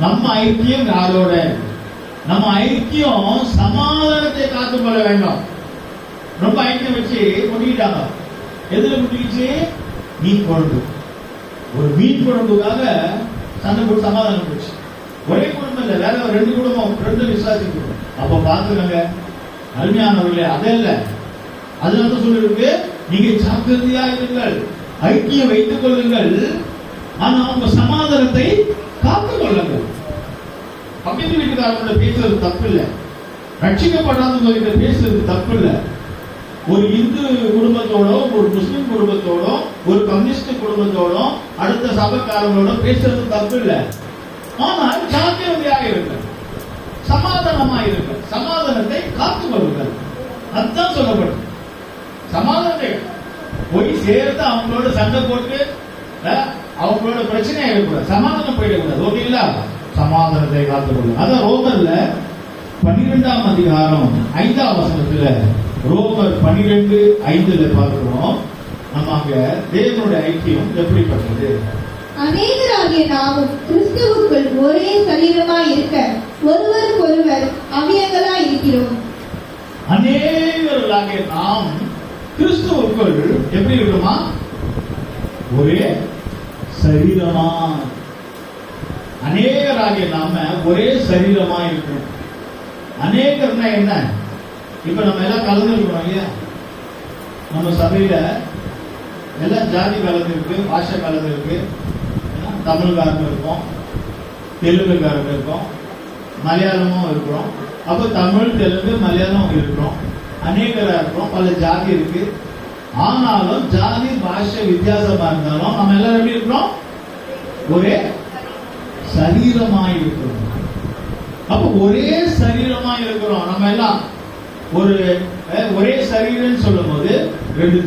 நம்ம ஐக்கியம் யாரோட? நம்ம ஐக்கியம் சமாதானத்தை காத்துக்கொள்ள வேண்டும். ரொம்ப ஐக்கியம் வச்சு முட்டிக்கிட்டாங்க. எதுல முட்டிக்கிச்சு? மீன் குழம்பு. ஒரு மீன் குழம்புக்காக சண்டை போட்டு சமாதானம் போச்சு. ஒரே குடும்பம் இல்ல, வேற 2 குடும்பம், 2 விசுவாசி குடும்பம். அப்ப பாத்துக்கங்க அருமையானவர்களே, அதல்ல, அதனால சொல்லிருக்கு, நீங்க ஜாக்கிரதையா இருங்கள், ஐக்கியம் வைத்துக் கொள்ளுங்கள், ஆனா உங்க சமாதானத்தை காத்துக் கொள்ளுங்கள். பக்கத்து வீட்டுக்காரங்களோட பேசுறது தப்பு இல்லை, ரட்சிக்கப்படாதவங்க பேசுறது தப்பு இல்லை. ஒரு இந்து குடும்பத்தோட, ஒரு முஸ்லிம் குடும்பத்தோட, ஒரு கம்யூனிஸ்ட் குடும்பத்தோட, அடுத்த சபைக்காரங்களோட பேசுறது தப்பு இல்லை. ஆனால் ஜாக்கிரதையாக இருங்கள், சமாதானமா இருங்கள், சமாதானத்தை காத்துக் கொள்ளுங்கள். அதுதான் சொல்லப்படும். சமாதானத்தை போய் சேர்த்து அவங்களோட சண்டை போட்டு அவங்களோட பிரச்சனை ஆயிடக்கூடாது, சமாதானம் போயிடக்கூடாது. ஓகேங்களா? சமாதானத்தை காத்துக்கொள்ளும். அதான் ரோமர்ல 12ஆம் அதிகாரம் 5ஆம் வசனத்துல, ரோமர் 12:5 பார்க்கிறோம். நம்ம அங்க தேவனுடைய ஐக்கியம் எப்படிப்பட்டது? அநேகராகிய நாமும் கிறிஸ்துவுக்குள் ஒரே சரீரமாய் இருக்க ஒருவருக்கொருவர் அவயவங்களாய் இருக்கிறோம். அநேகர்களாகிய நாம் கிறிஸ்துவுக்குள் எப்படி இருக்குமா? ஒரே சரீரமா. அநேகராகிய நாம ஒரே சரீரமா இருக்கணும். அநேகர்னா என்ன? இப்ப நம்ம எல்லாம் கலந்து இருக்கணும் இல்லையா? நம்ம சபையில எல்லாம் ஜாதி கலந்து இருக்கு, பாஷை கலந்து இருக்கு. தமிழ்காரங்க இருக்கோம், தெலுங்குக்காரங்க இருக்கோம், மலையாளமும் இருக்கிறோம். அப்ப தமிழ், தெலுங்கு, மலையாளம் இருக்கிறோம், அநேகரா இருக்கிறோம், பல ஜாதி இருக்கு. ஆனாலும் ஜாதி பாஷை வித்தியாசமா இருந்தாலும் நம்ம எல்லாரும் எப்படி இருக்கிறோம்? ஒரே சரீரமாய் இருக்கிறோம். அப்ப ஒரே சரீரமா இருக்கிறோம் நம்ம எல்லாம். ஒரே சரீரம் சொல்லும் போது 2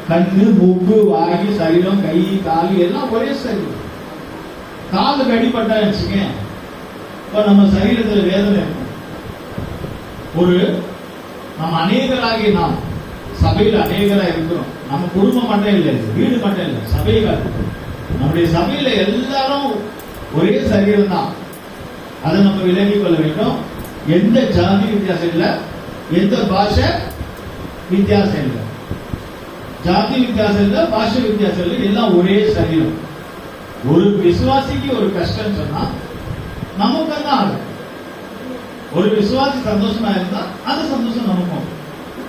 கண்ணு, மூக்கு, வாயு, சரீரம், கை, கால் எல்லாம் ஒரே சரீரம். காலு கடிப்பட்டா வச்சுக்க, இப்ப நம்ம சரீரத்துல வேதனை இருக்கும். நம்ம அநேகராகி நாம் சபையில் அநேகரா இருக்கிறோம். நம்ம குடும்பம் மட்டும் இல்லை, வீடு மட்டும் இல்லை, சபைகள். நம்முடைய சபையில எல்லாரும் ஒரே சரீரம் தான். அதை நம்ம விலகிக் கொள்ள வேண்டும். எந்த ஜாதி வித்தியாசம் இல்லை, எந்த பாஷை வித்தியாசம் இல்லை, ஜாதி வித்தியாசம் இல்லை, பாஷை வித்தியாசம் இல்லை, எல்லாம் ஒரே சரீரம். ஒரு விசுவாசிக்கு ஒரு கஷ்டம் சொன்னா நமக்கு தான். ஒரு விசுவாசி சந்தோஷமா இருந்தா அந்த சந்தோஷம் நமக்கும்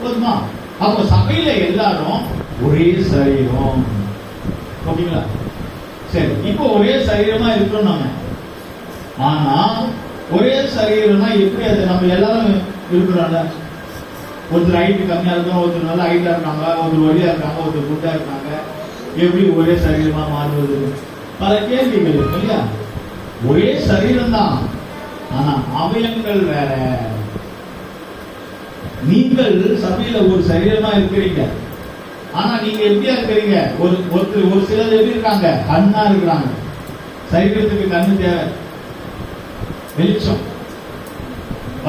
போதுமா? அப்ப சபையில எல்லாரும் ஒரே சரீரம். ஓகேங்களா? சரி, இப்போ ஒரே சரீரமா இருக்கிறோம் நம்ம. ஆனா ஒரே சரீரம்னா எப்படி? அது நம்ம எல்லாரும் இருக்கிறோம்ல. ஒருத்தர் ஹைட் கம்மியா இருக்கும், ஒருத்தர் நல்லா ஹைட்டா இருக்காங்க, ஒருத்தர் ஒல்லியா இருக்காங்க, ஒருத்தர் குட்டா இருக்காங்க, எப்படி ஒரே சரீரமா மாறுவது? பல கேள்விகள் இருக்கு இல்லையா? ஒரே சரீரம் தான், ஆனா அவயங்கள் வேற. நீங்கள் சபையில ஒரு சரீரமா இருக்கிறீங்க, ஆனா நீங்க எப்படியா இருக்கிறீங்க? ஒரு சிலர் எப்படி இருக்காங்க? கண்ணா இருக்கிறாங்க. சரீரத்துக்கு கண்ணு தேவை, வெளிச்சம்.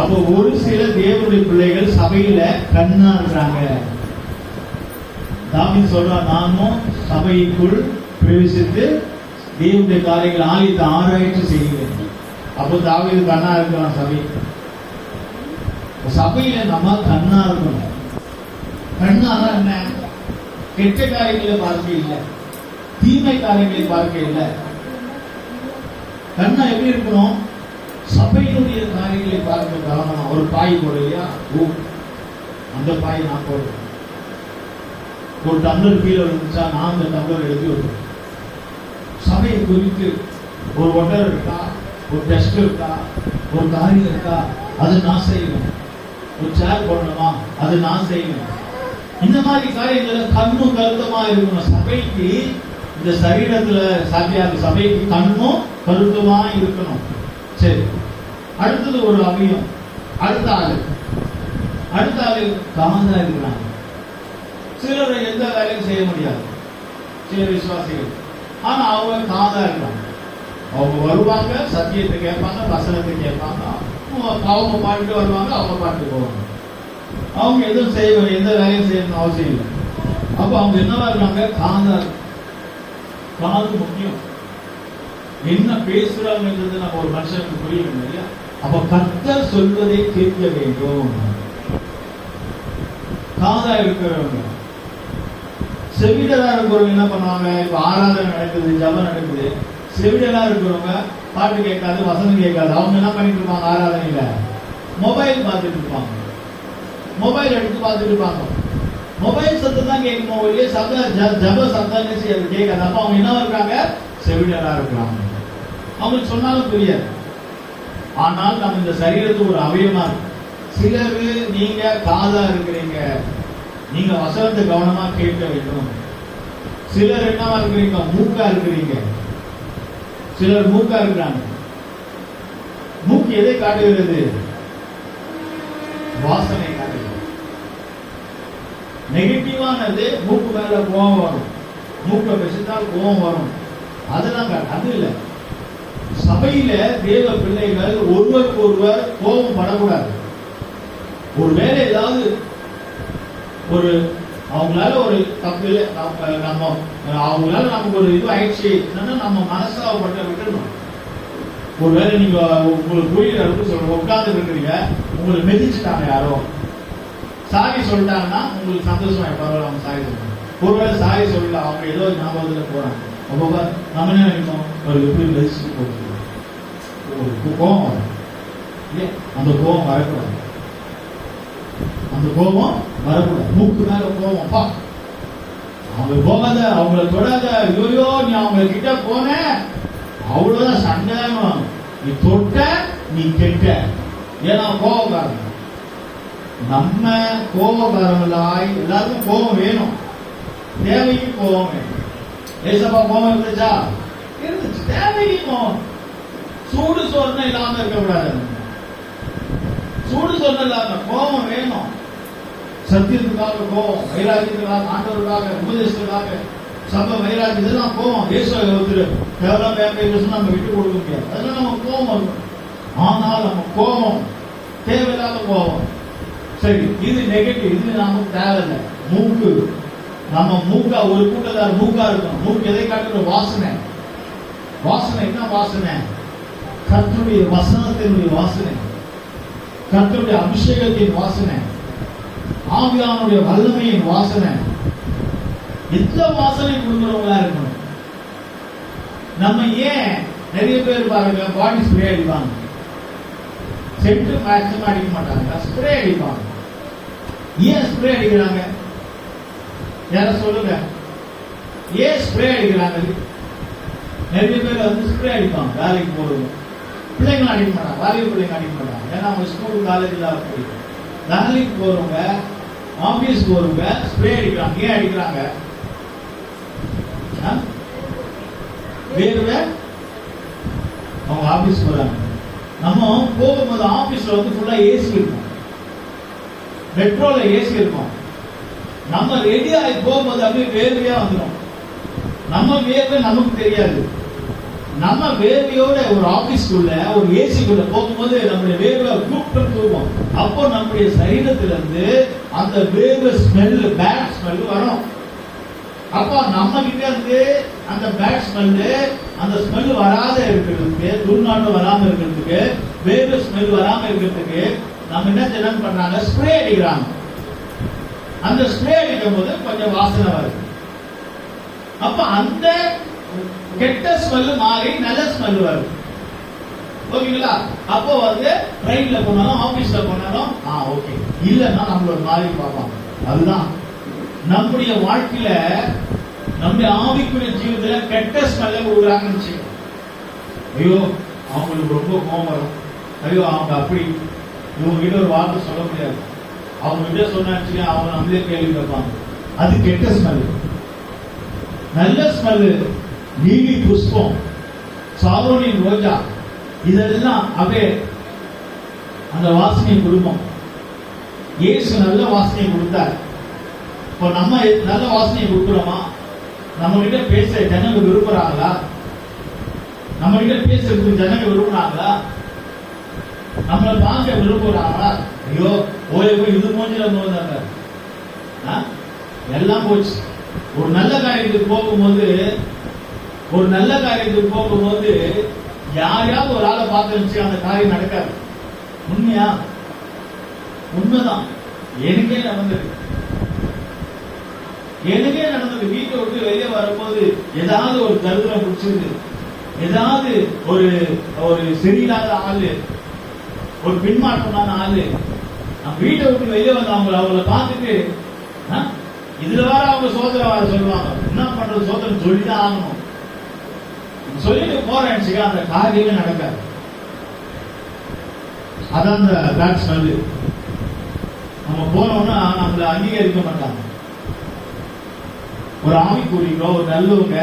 அப்போ ஒரு சில தேவனுடைய பிள்ளைகள் சபையில கண்ணா இருக்கிறாங்க. தாவீது சொல்றார், நானும் சபைக்குள் பிரவேசித்து தேவனுடைய காரியங்கள் ஆலயத்தை ஆராய்ச்சி செய்கிறேன். அப்போ தாவீது கண்ணா இருக்கிறான். சபையில நம்ம கண்ணா இருக்கணும். கண்ணானா என்ன? கெட்ட காரியங்களை பார்க்க இல்லை, தீமை காரியங்களை பார்க்க இல்லை. கண்ணா எப்படி இருக்கணும்? சபையினுடைய காரியங்களை பார்க்க கவனமா. ஒரு பாய் போடலையா, அந்த பாய் நான் போடுறேன். ஒரு டம்ளர் கீழே இருந்துச்சா, நான் அந்த டம்ளர் எழுதி விடுறேன். சபையை குறித்து ஒரு ஒட்டர் இருக்கா, ஒரு டெஸ்ட் இருக்கா, ஒரு காரியம் இருக்கா, அது நான் செய்வேன். ஒரு சேர் போடணுமா, அது நான் செய்வேன். இந்த மாதிரி காரியங்களை கண்ணும் கருத்துமா இருக்கணும். சபைக்கு இந்த சரீரத்துல சாத்தியாக சபைக்கு கண்ணும் கருத்துமா இருக்கணும். சரி, அடுத்தது ஒரு அவயம். அடுத்த ஆளு காந்தா இருக்கிறாங்க. சிலர் எந்த வேலையும் செய்ய முடியாது, சில விசுவாசிகள். ஆனா அவங்க காந்தா இருக்காங்க. அவங்க வருவாங்க, சத்தியத்தை கேட்பாங்க, வசனத்தை கேட்பாங்க, அவங்க பாட்டுட்டு வருவாங்க, அவங்க பாட்டுட்டு போவாங்க. அவங்க எதுவும் செய்ய, எந்த வேலையும் செய்யணும்னு அவசியம் இல்லை. அப்ப அவங்க என்னவா இருக்காங்க? காந்தா. காது முக்கியம். என்ன பேசுறாங்கிறது நம்ம ஒரு மனுஷனுக்கு புரியணும் இல்லையா? அப்ப கர்த்தர் சொல்வதை கேட்க வேண்டும். காதா இருக்கிறவங்க. செவிடரா இருக்கிறவங்க என்ன பண்ணுவாங்க? இப்ப ஆராதனை நடக்குது, ஜபம் நடக்குது, செவிடரா இருக்கிறவங்க பாட்டு கேட்காது, வசனம் கேட்காது. அவங்க என்ன பண்ணிட்டு இருப்பாங்க? ஆராதனையில மொபைல் பார்த்துட்டு இருப்பாங்க, மொபைல் எடுத்து பார்த்துட்டு இருப்பாங்க. மொபைல் சத்தம் தான் கேட்கணும், ஒரே ஜப சத்தம் கேட்காது. அப்ப அவங்க என்ன இருக்காங்க? செவிடரா இருக்கிறாங்க. அவங்களுக்கு சொன்னாலும் புரியாது. ஆனால் நம்ம இந்த சரீரத்துக்கு ஒரு அவயமா இருக்கு. சிலர் நீங்க காதா இருக்கிறீங்க, நீங்க வசனத்தை கவனமா கேட்க வேண்டும். சிலர் என்னவா இருக்கிறீங்க? மூக்கா இருக்கிறீங்க. சிலர் மூக்கா இருக்கிறாங்க. மூக்கு எதை காட்டுகிறது? வாசனை காட்டுகிறது. நெகட்டிவானது மூக்கு மேல கோபம் வரும், மூக்கை வச்சுட்டால் கோபம் வரும், அதெல்லாம் அது இல்லை. சபையில தேவ பிள்ளைகள் ஒருவருக்கு ஒருவர் கோபம் படக்கூடாது. ஒருவேளை ஏதாவது ஒரு அவங்களால ஒரு தப்பு நம்ம அவங்களால நமக்கு ஒரு இது ஆயிடுச்சு, நம்ம மனசாவப்பட்ட விட்டுணும். ஒருவேளை நீங்க உங்களுக்கு புரியுற சொல்ற உட்கார்ந்து இருக்கிறீங்க, உங்களுக்கு மெதிச்சுட்டாங்க, யாரோ சாரி சொல்லிட்டாங்கன்னா உங்களுக்கு சந்தோஷமா பரவாயில்ல, அவங்க சாரி சொல்றாங்க. ஒருவேளை சாரி சொல்லல, அவங்க ஏதோ ஞாபகத்துல போறாங்க. அப்போ நம்ம என்ன நினைப்போம்? ஒரு எப்படி மெதிச்சுட்டு போட்டு ஒரு கோபம் வரும். அந்த கோபம் வரக்கூடாது, அந்த கோபம் வரக்கூடாது. மூக்கு மேல கோபம், பா அவங்க போகாத, அவங்கள தொடாத, ஐயோ நீ அவங்க கிட்ட போன அவ்வளவுதான் சண்டை. நீ தொட்ட நீ கெட்ட. ஏன்னா கோபக்காரன். நம்ம கோபக்காரங்களாய் எல்லாருக்கும் கோபம் வேணும், தேவைக்கு கோபம் வேணும். ஏசப்பா கோபம் இருந்துச்சா? இருந்துச்சு. தேவைக்கு கோபம். சூடு சொன்ன இல்லாம இருக்கக்கூடாது. சூடு சொன்ன இல்லாம கோபம் வேணும். சத்தியத்துக்காக கோபம், வைராக்கியத்துக்காக, ஆண்டவருக்காக, உபதேசத்துக்காக, சபை வைராக்கியம், இதெல்லாம் கோபம். தேவலாம் பேசணும், நம்ம விட்டு கொடுக்க முடியாது. அதெல்லாம் நம்ம கோபம் இருக்கும். ஆனால் நம்ம கோபம் தேவையில்லாத கோபம். சரி, இது நெகட்டிவ், இது நமக்கு தேவையில்லை. மூக்கு, நம்ம மூக்கா, ஒரு கூட்டத்தார் மூக்கா இருக்கும். மூக்கு எதை காட்டுற? வாசனை. வாசனை என்ன வாசனை? கர்த்தருடைய வசனத்தினுடைய வாசனை, கர்த்தருடைய அபிஷேகத்தின் வாசனை, ஆவியானுடைய வல்லமையின் வாசனை. எந்த வாசனை கொடுக்கிறவங்களா இருக்கணும். நம்ம ஏன் நிறைய பேர் பாருங்க பாடி ஸ்ப்ரே அடிப்பாங்க, சென்ட் மேக்ஸிமம் அடிக்க மாட்டாங்க, ஸ்ப்ரே அடிப்பாங்க. ஏன் ஸ்ப்ரே அடிக்கிறாங்க? யார சொல்லுங்க, ஏன் ஸ்ப்ரே அடிக்கிறாங்க? நிறைய பேர் வந்து ஸ்ப்ரே அடிப்பாங்க. வேலைக்கு போடுவோம், பிள்ளைங்களும் அடிக்க மாட்டாங்க, வேலைக்கு பிள்ளைங்க அடிக்க மாட்டாங்க. ஏன்னா அவங்க ஸ்கூல் காலேஜில் போயிடும். வேலைக்கு போறவங்க, ஆபீஸ் போறவங்க ஸ்ப்ரே அடிக்கிறாங்க. ஏன் அடிக்கிறாங்க? வேர்வை அவங்க ஆபீஸ் போறாங்க. நம்ம போகும்போது ஆபீஸ்ல வந்து ஃபுல்லா ஏசி இருக்கும், மெட்ரோல ஏசி இருக்கும். நம்ம ரெடி ஆகி போகும்போது அப்படியே வேர்வையா வந்துடும். நம்ம வேர்வை நமக்கு தெரியாது. நம்ம வேர்வையோட ஒரு ஆபீஸ்க்குள்ள ஒரு ஏசிக்குள்ள போகும்போது நம்முடைய வேர்வை கூப்பிட்டு தூக்கும். அப்போ நம்முடைய சரீரத்துல இருந்து அந்த வேர்வை ஸ்மெல், பேட் ஸ்மெல் வரும். அப்போ நம்ம கிட்ட இருந்து அந்த பேட் ஸ்மெல்லு, அந்த ஸ்மெல் வராத இருக்கிறதுக்கு, துர்நாற்றம் வராம இருக்கிறதுக்கு, வேர்வை ஸ்மெல் வராம இருக்கிறதுக்கு நம்ம என்ன செய்யணும் பண்றாங்க, ஸ்ப்ரே அடிக்கிறாங்க. அந்த ஸ்ப்ரே அடிக்கும் போது கொஞ்சம் வாசனை வருது. அப்ப அந்த கெட்ட ஸ்மெல் மாறி நல்ல ஸ்மெல் வருது. ஓகேங்களா? அப்போ வந்து ட்ரெயின்ல போனாலும் ஆபீஸ்ல போனாலும் ஓகே, இல்லன்னா நம்மளோட மாறி பார்ப்பாங்க. அதுதான் நம்முடைய வாழ்க்கையில, நம்முடைய ஆவிக்குரிய ஜீவிதத்துல கெட்ட ஸ்மெல்ல கொடுக்குறாங்கன்னு வச்சுக்கோங்க. ஐயோ அவங்களுக்கு ரொம்ப கோபம் வரும், ஐயோ அவங்க அப்படி, இவங்க கிட்ட ஒரு வார்த்தை சொல்ல முடியாது, அவங்க கிட்ட சொன்னாச்சு அவங்க நம்மளே கேள்வி கேட்பாங்க. அது கெட்ட ஸ்மெல். நல்ல ஸ்மெல் நீலி புஷ்பம், சாரோனின் ரோஜா, இதெல்லாம் அப்படியே அந்த வாசனை கொடுக்கும். இயேசு நல்ல வாசனையை கொடுத்தார். இப்போ நம்ம நல்ல வாசனையை கொடுக்குறோமா? நம்ம கிட்ட பேச ஜனங்க விரும்புறாங்களா? நம்ம கிட்ட பேசுறதுக்கு ஜனங்க விரும்புறாங்களா? நம்மளை பார்க்க விரும்புறாங்களா? ஐயோ போய் இது மூஞ்சில போதாங்க எல்லாம் போச்சு. ஒரு நல்ல காரியத்துக்கு போகும்போது யாரையாவது ஒரு ஆளை பார்த்து அந்த காரியம் நடக்காது. உண்மையா? உண்மைதான். எனக்கே நடந்தது. வீட்டை விட்டு வெளியே வரும்போது ஏதாவது ஒரு தருதலை பிடிச்சிருக்கு, ஏதாவது ஒரு சரியில்லாத ஆளு, ஒரு பின்மாற்றமான ஆளு வீட்டை விட்டு வெளியே வந்து அவங்கள பார்த்துட்டு இதுல வேற அவங்க சோதனை வர சொல்லுவாங்க. என்ன பண்றது, சோதனை சொல்லிதான் ஆகணும். சொல்லிட்டு போறேன், அந்த காரியமே நடக்காது. அதான் அந்த பேட் ஸ்மெல். நம்ம போனோம்னா நம்மள அங்கீகரிக்க மாட்டாங்க. ஒரு ஆவிக்குறிகளோ, ஒரு நல்லவங்க,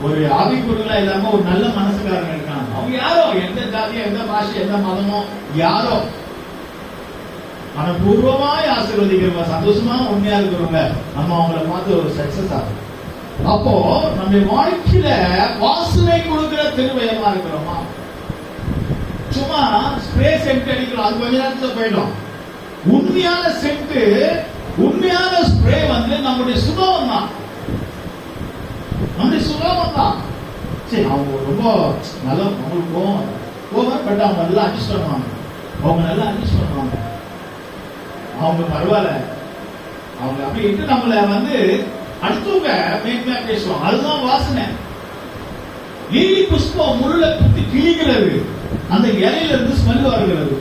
ஒரு ஆவிக்குறிகளா இல்லாம ஒரு நல்ல மனசுக்காரங்க இருக்காங்க. அவங்க யாரோ, எந்த ஜாதியோ, எந்த பாஷை, எந்த மதமோ, யாரோ மனப்பூர்வமாய் ஆசீர்வதிக்கிறவங்க, சந்தோஷமா உண்மையா இருக்கிறவங்க, நம்ம அவங்கள பார்த்து ஒரு சக்சஸ் ஆகும். அப்போ நம்ம வாழ்க்கையில வாசனை கொடுக்கிற திருவயமா இருக்கிறோமா? சும்மா ஸ்ப்ரே சென்ட் அடிக்கிறோம், அது கொஞ்ச நேரத்துல போயிடும். உண்மையான சென்ட், உண்மையான ஸ்ப்ரே வந்து நம்முடைய சுபாவம் தான். சரி, அவங்க ரொம்ப நல்லா, அவங்களுக்கு கோவம், பட் அவங்க நல்லா அட்ஜஸ்ட் பண்ணுவாங்க. அவங்க பரவாயில்ல, அவங்க அப்படி நம்மள வந்து அடுத்தவங்க மேன்மையா பேசுவாங்க. அதுதான் வாசனை. லீலி புஷ்பம் முள்ள குத்தி கிழிக்கிறது, அந்த இலையில இருந்து ஸ்மெல் வருகிறது,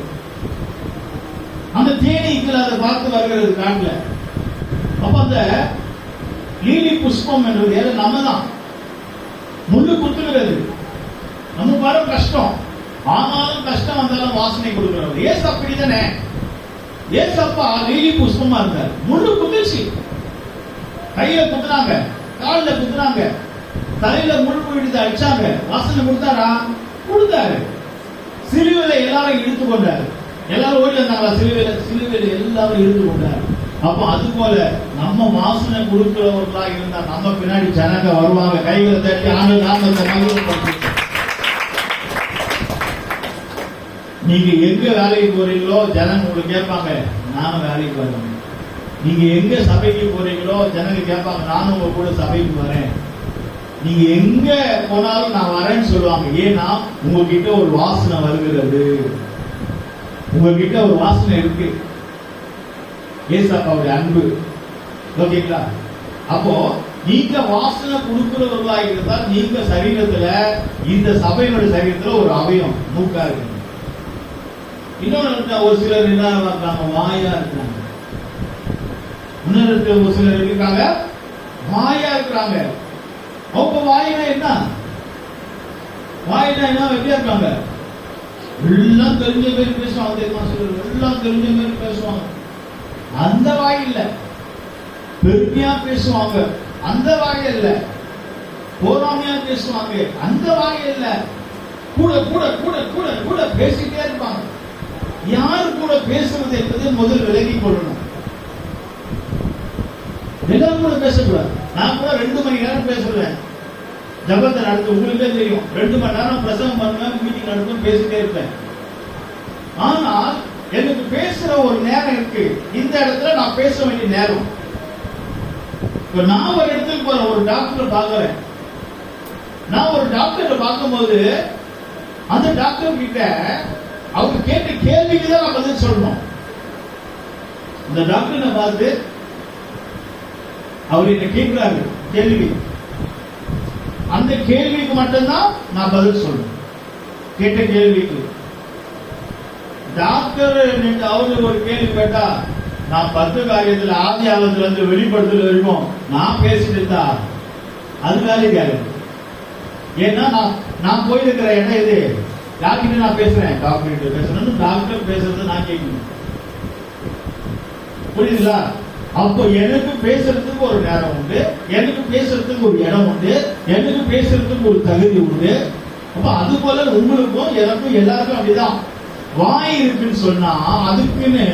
அந்த தேனீக்கள் அதை பார்த்து வருகிறது காட்டுல. அப்ப அந்த லீலி புஷ்பம் என்றது நம்ம தான். முள்ளு குத்துகிறது, நம்ம வர கஷ்டம், ஆனாலும் கஷ்டம் வந்தாலும் வாசனை கொடுக்கிறது. ஏசு அப்படித்தானே? ஏசப்பா லீலி புஷ்பமா இருந்தார். முள்ளு குத்துச்சு, கையில குத்துனாங்க, காலில குத்துனாங்க, தலையில முள் போயிட்டு அடிச்சாங்க. வாசனை கொடுத்தாரா? கொடுத்தாரு. சிலுவையில எல்லாரும் இழுத்து கொண்டாரு. எல்லாரும் ஓடி வந்தாங்களா? சிலுவையில எல்லாரும் இழுத்து கொண்டாரு. அப்ப அது போல நம்ம வாசனை கொடுக்கிறவர்களா இருந்தா நம்ம பின்னாடி ஜனங்க வருவாங்க, கைகளை தட்டி ஆண்டு நாமத்தை மகிழ்ச்சி. நீங்க எங்க வேலைக்கு போறீங்களோ ஜனங்க உங்களுக்கு கேட்பாங்க, நானும் வேலைக்கு வரேன். நீங்க எங்க சபைக்கு போறீங்களோ ஜனங்க கேட்பாங்க, நானும் உங்க கூட சபைக்கு வரேன். நீங்க எங்க போனாலும் நான் வரேன்னு சொல்லுவாங்க. ஏன்னா உங்ககிட்ட ஒரு வாசனை வருகிறது, உங்ககிட்ட ஒரு வாசனை இருக்கு. ஏசப்பாவுடைய அன்பு. ஓகேங்களா? அப்போ நீங்க வாசனை கொடுக்கிறவர்களா இருந்தால் நீங்க சரீரத்துல, இந்த சபையினுடைய சரீரத்துல ஒரு அவயம் மூக்கா இருக்கு. இன்னொன்று, ஒரு சிலர் என்ன இருக்காங்க, வாயா இருக்காங்க. இன்னொரு ஒரு சிலர் இருக்காங்க வாயா இருக்கிறாங்க. அவங்க வாயினா என்ன? வாயினா என்ன எப்படியா இருக்காங்க? எல்லாம் தெரிஞ்ச மாதிரி பேசுவாங்க. எல்லாம் தெரிஞ்ச மாதிரி பேசுவாங்க. அந்த வாய் இல்ல. பெருமையா பேசுவாங்க, அந்த வாய் இல்ல. போராமையா பேசுவாங்க. அந்த வாய் இல்ல, கூட கூட கூட கூட கூட பேசிட்டே இருப்பாங்க. யாரு கூட பேசுறது என்பதை முதல் விலகி கொள்ளணும். எல்லாரும் கூட பேசக்கூடாது. நான் கூட 2 மணி நேரம் பேசுறேன், ஜபத்தை நடத்து. உங்களுக்கே தெரியும், 2 மணி நேரம் பிரசங்கம் பண்ணுவேன், மீட்டிங் நடத்தும், பேசிட்டே இருப்பேன். ஆனால் எனக்கு பேசுற ஒரு நேரம் இருக்கு. இந்த இடத்துல நான் பேச வேண்டிய நேரம். இப்ப நான் ஒரு இடத்துக்கு போறேன், ஒரு டாக்டரை பார்க்கிறேன். நான் ஒரு டாக்டரை பார்க்கும்போது அந்த டாக்டர் கிட்ட அவங்க கேட்ட கேள்விக்கு தான் நான் பதில் சொல்லணும். இந்த டாக்டரை பார்த்து அவர் என்ன கேட்கிறாரு கேள்வி, அந்த கேள்விக்கு மட்டும்தான் நான் பதில் சொல்லணும். கேட்ட கேள்விக்கு டாக்டர் அவரு ஒரு கேள்வி கேட்டா, நான் 10 காரியத்துல ஆதி ஆகத்துல இருந்து வெளிப்படுத்தல இருக்கும் நான் பேசிட்டு இருந்தா அது வேலைக்காரு. ஏன்னா நான் போயிருக்கிற இடம் இது, யார்கிட்ட நான் பேசுறேன், டாக்டர் கிட்ட பேசுறேன். டாக்டர் பேசுறது நான் கேட்கணும். புரியுதுங்களா? அப்போ எனக்கு பேசுறதுக்கு ஒரு நேரம் உண்டு, எனக்கு பேசுறதுக்கு ஒரு இடம் உண்டு, எனக்கு பேசுறதுக்கு ஒரு தகுதி உண்டு. அப்ப அது போல உங்களுக்கும் எனக்கும் எல்லாருக்கும் அப்படிதான். வாய் இருக்குன்னு சொன்னா அதுக்குன்னு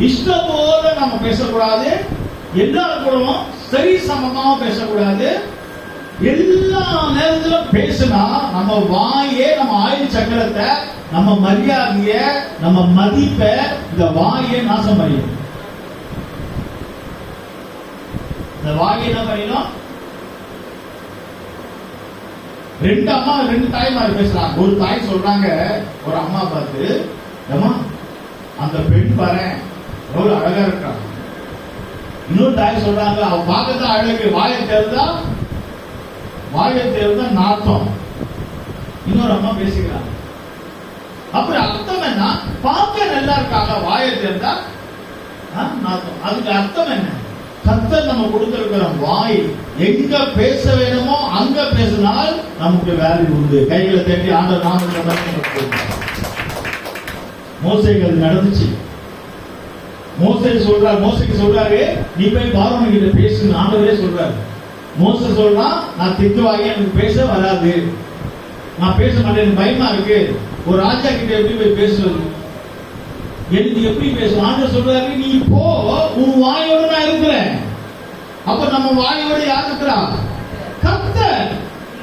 இஷ்டம் போல நம்ம பேசக்கூடாது. எல்லாரும் கூடவும் சரி சமமா பேசக்கூடாது. எல்லா நேரத்திலும் பேசினா நம்ம வாயே, நம்ம ஆயுள் சக்கரத்தை, நம்ம மரியாதைய, நம்ம மதிப்பை இந்த வாயை நாசம் பண்ணிடும். இந்த வாயை என்ன பண்ணிடும்? 2 அம்மா 2 தாய்மார் பேசுறாங்க. ஒரு தாய் சொல்றாங்க ஒரு அம்மா பார்த்து, அம்மா அந்த பெண் பாரு எவ்வளவு அழகா இருக்கா. இன்னொரு தாய் சொல்றாங்க, அவ பார்க்கத்தான் அழகு, வாயை தேர்ந்தா நாத்தம். இன்னொரு அம்மா பேசிக்கிறாங்க. அப்புறம் அர்த்தம் என்ன? பார்க்க நல்லா இருக்காங்க, வாயை தேர்ந்தா நாத்தம். அதுக்கு அர்த்தம் என்ன? கர்த்தர் நம்ம கொடுத்திருக்கிற வாய் எங்க பேச வேணுமோ அங்க பேசினால் நமக்கு வேல்யூ உண்டு. கைகளை தட்டி ஆண்டவர் நாமத்தை மோசேக்கு அது நடந்துச்சு. மோசேக்கு சொல்றாரு, நீ போய் பார்வோன் கிட்ட பேசுன்னு ஆண்டவரே சொல்றாரு. மோசே சொல்றான், நான் திட்டுவாங்க, எனக்கு பேச வராது, நான் பேச மாட்டேன், எனக்கு பயமா இருக்கு. ஒரு ராஜா கிட்ட எப்படி போய் பேசுவது, எனக்கு எப்படி பேசும்? ஆண்டவர் சொல்றாரு, நீ போ, உன் வாயோட நான் இருக்கிறேன். அப்ப நம்ம வாயோட யார் இருக்கிறா? கர்த்தர்.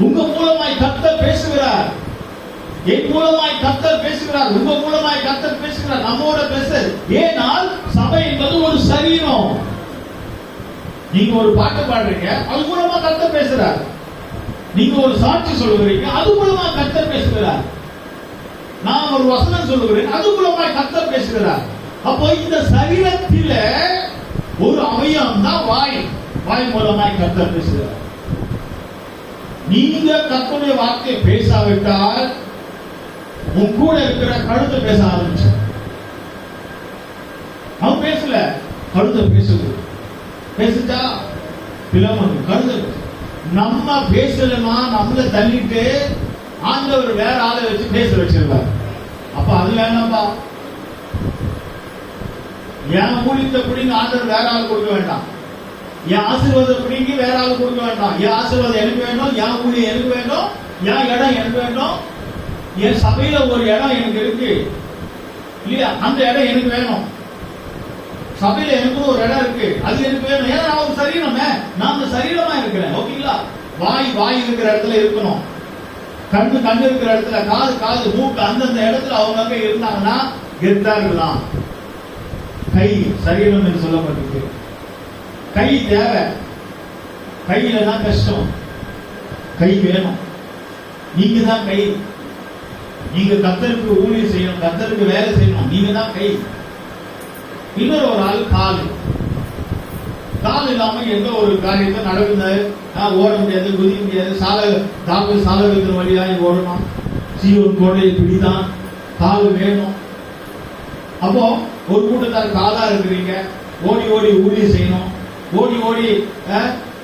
உங்க மூலமாய் கர்த்தர் பேசுகிறார், என் மூலமாய் கர்த்தர் பேசுகிறார், உங்க மூலமாய் கர்த்தர் பேசுகிறார், நம்மோட பேச. ஏனால் சபை என்பது ஒரு சரீரம். நீங்க ஒரு பாட்டு பாடுறீங்க, அது மூலமா கர்த்தர் பேசுறார். நீங்க ஒரு சாட்சி சொல்லுகிறீங்க, அது மூலமா கர்த்தர் பேசுகிறார். நான் ஒரு வசனம் சொல்லுகிறேன், அது மூலமா கர்த்தர் பேசுகிறார். அப்போ இந்த சரீரத்தில ஒரு அவயம் தான் வாய். வாய் மூலமாய் கர்த்தர் பேசுகிறார். நீங்க கர்த்தருடைய வார்த்தையை பேசாவிட்டால் உன் கூட இருக்கிற கழுத்தை பேச ஆரம்பிச்சு. அவன் பேசல, கழுத்தை பேசுது. பேசுச்சா பிளமன் கழுதை. நம்ம பேசலமா நம்மள தள்ளிட்டு ஆண்டவர் வேற ஆளை வச்சு பேச வச்சிருக்காரு. அப்ப அது வேணாம்பா. என் ஊழியத்தை பிடிங்க ஆண்டவர் வேற ஆள் கொடுக்க வேண்டாம். என் ஆசீர்வாதம் பிடிங்கி வேற ஆள் கொடுக்க வேண்டாம். என் ஆசீர்வாதம் எனக்கு வேணும், என் ஊழியம் எனக்கு வேணும், என் இடம் எனக்கு வேணும். என் சபையில ஒரு இடம் எனக்கு இருக்கு இல்லையா, அந்த இடம் எனக்கு வேணும். சபையில எனக்கு ஒரு இடம் இருக்கு, அது எனக்கு வேணும். ஏன்னா நான் ஒரு சரீரமே, நான் அந்த சரீரமா இருக்கிறேன். ஓகேங்களா? வாய் இருக்கிற இடத்துல இருக்கணும், கண்ணு இருக்கிற இடத்துல, காது மூக்கு அந்தந்த இடத்துல அவங்க இருந்தாங்கன்னா கெத்தா இருக்கலாம். கை சரீரம் என்று சொல்லப்பட்டிருக்கு. கை தேவை, கையில தான் கஷ்டம். கை வேணும். நீங்க தான் கை. நீங்க கர்த்தருக்கு ஊழியம் செய்யணும், கர்த்தருக்கு வேலை செய்யணும், நீங்க தான் கை. இன்னொரு ஒரு ஆள் கால் இல்லாம எந்த ஒரு காரியத்தை நடக்குது, ஓட முடியாது, குதிக்க முடியாது. சாலை வைக்கிற வழியா ஓடணும். சீவன் கோடை இப்படிதான், கால் வேணும். அப்போ ஒரு கூட்டத்தார் காலா இருக்கிறீங்க, ஓடி ஊழியம் செய்யணும், ஓடி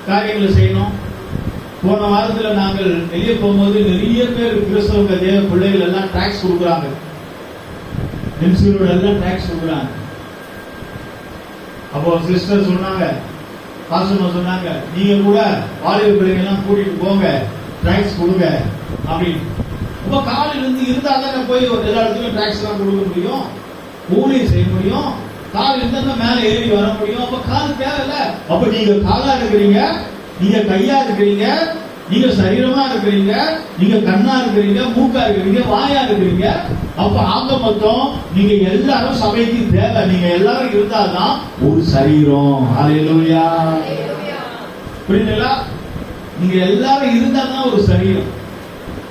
காரியங்களை செய்யணும். போன வாரத்துல நாங்கள் வெளியே போகும்போது நிறைய பேர் கிறிஸ்தவ தேவ பிள்ளைகள் எல்லாம் டாக்ஸ் கொடுக்குறாங்க, எல்லாம் டாக்ஸ் கொடுக்குறாங்க. அப்போ சிஸ்டர் சொன்னாங்க, பாஸ்டர் சொன்னாங்க, நீங்க கூட வாலிப பிள்ளைங்க எல்லாம் கூட்டிட்டு போங்க, டிராக்ஸ் கொடுங்க அப்படின்னு. அப்ப காலில் இருந்து இருந்தா தான் போய் எல்லா இடத்துலயும் டிராக்ஸ் எல்லாம் கொடுக்க முடியும், ஊழியம் செய்ய முடியும். கால் இருந்தா மேல ஏறி வர முடியும். அப்ப கால் தேவையில்ல. அப்ப நீங்க காலா இருக்கிறீங்க, நீங்க கையா இருக்கிறீங்க, நீங்க சரீரமா இருக்கிறீங்க, நீங்க கண்ணா இருக்கிறீங்க, மூக்கா இருக்கிறீங்க, வாயா இருக்கிறீங்க. அப்ப ஆக மொத்தம் நீங்க எல்லாரும் சபைக்கு தேவை. நீங்க எல்லாரும் இருந்தால்தான் ஒரு சரீரம். ஹல்லேலூயா. புரியுதுங்களா? நீங்க எல்லாரும் இருந்தாதான் ஒரு சரீரம்.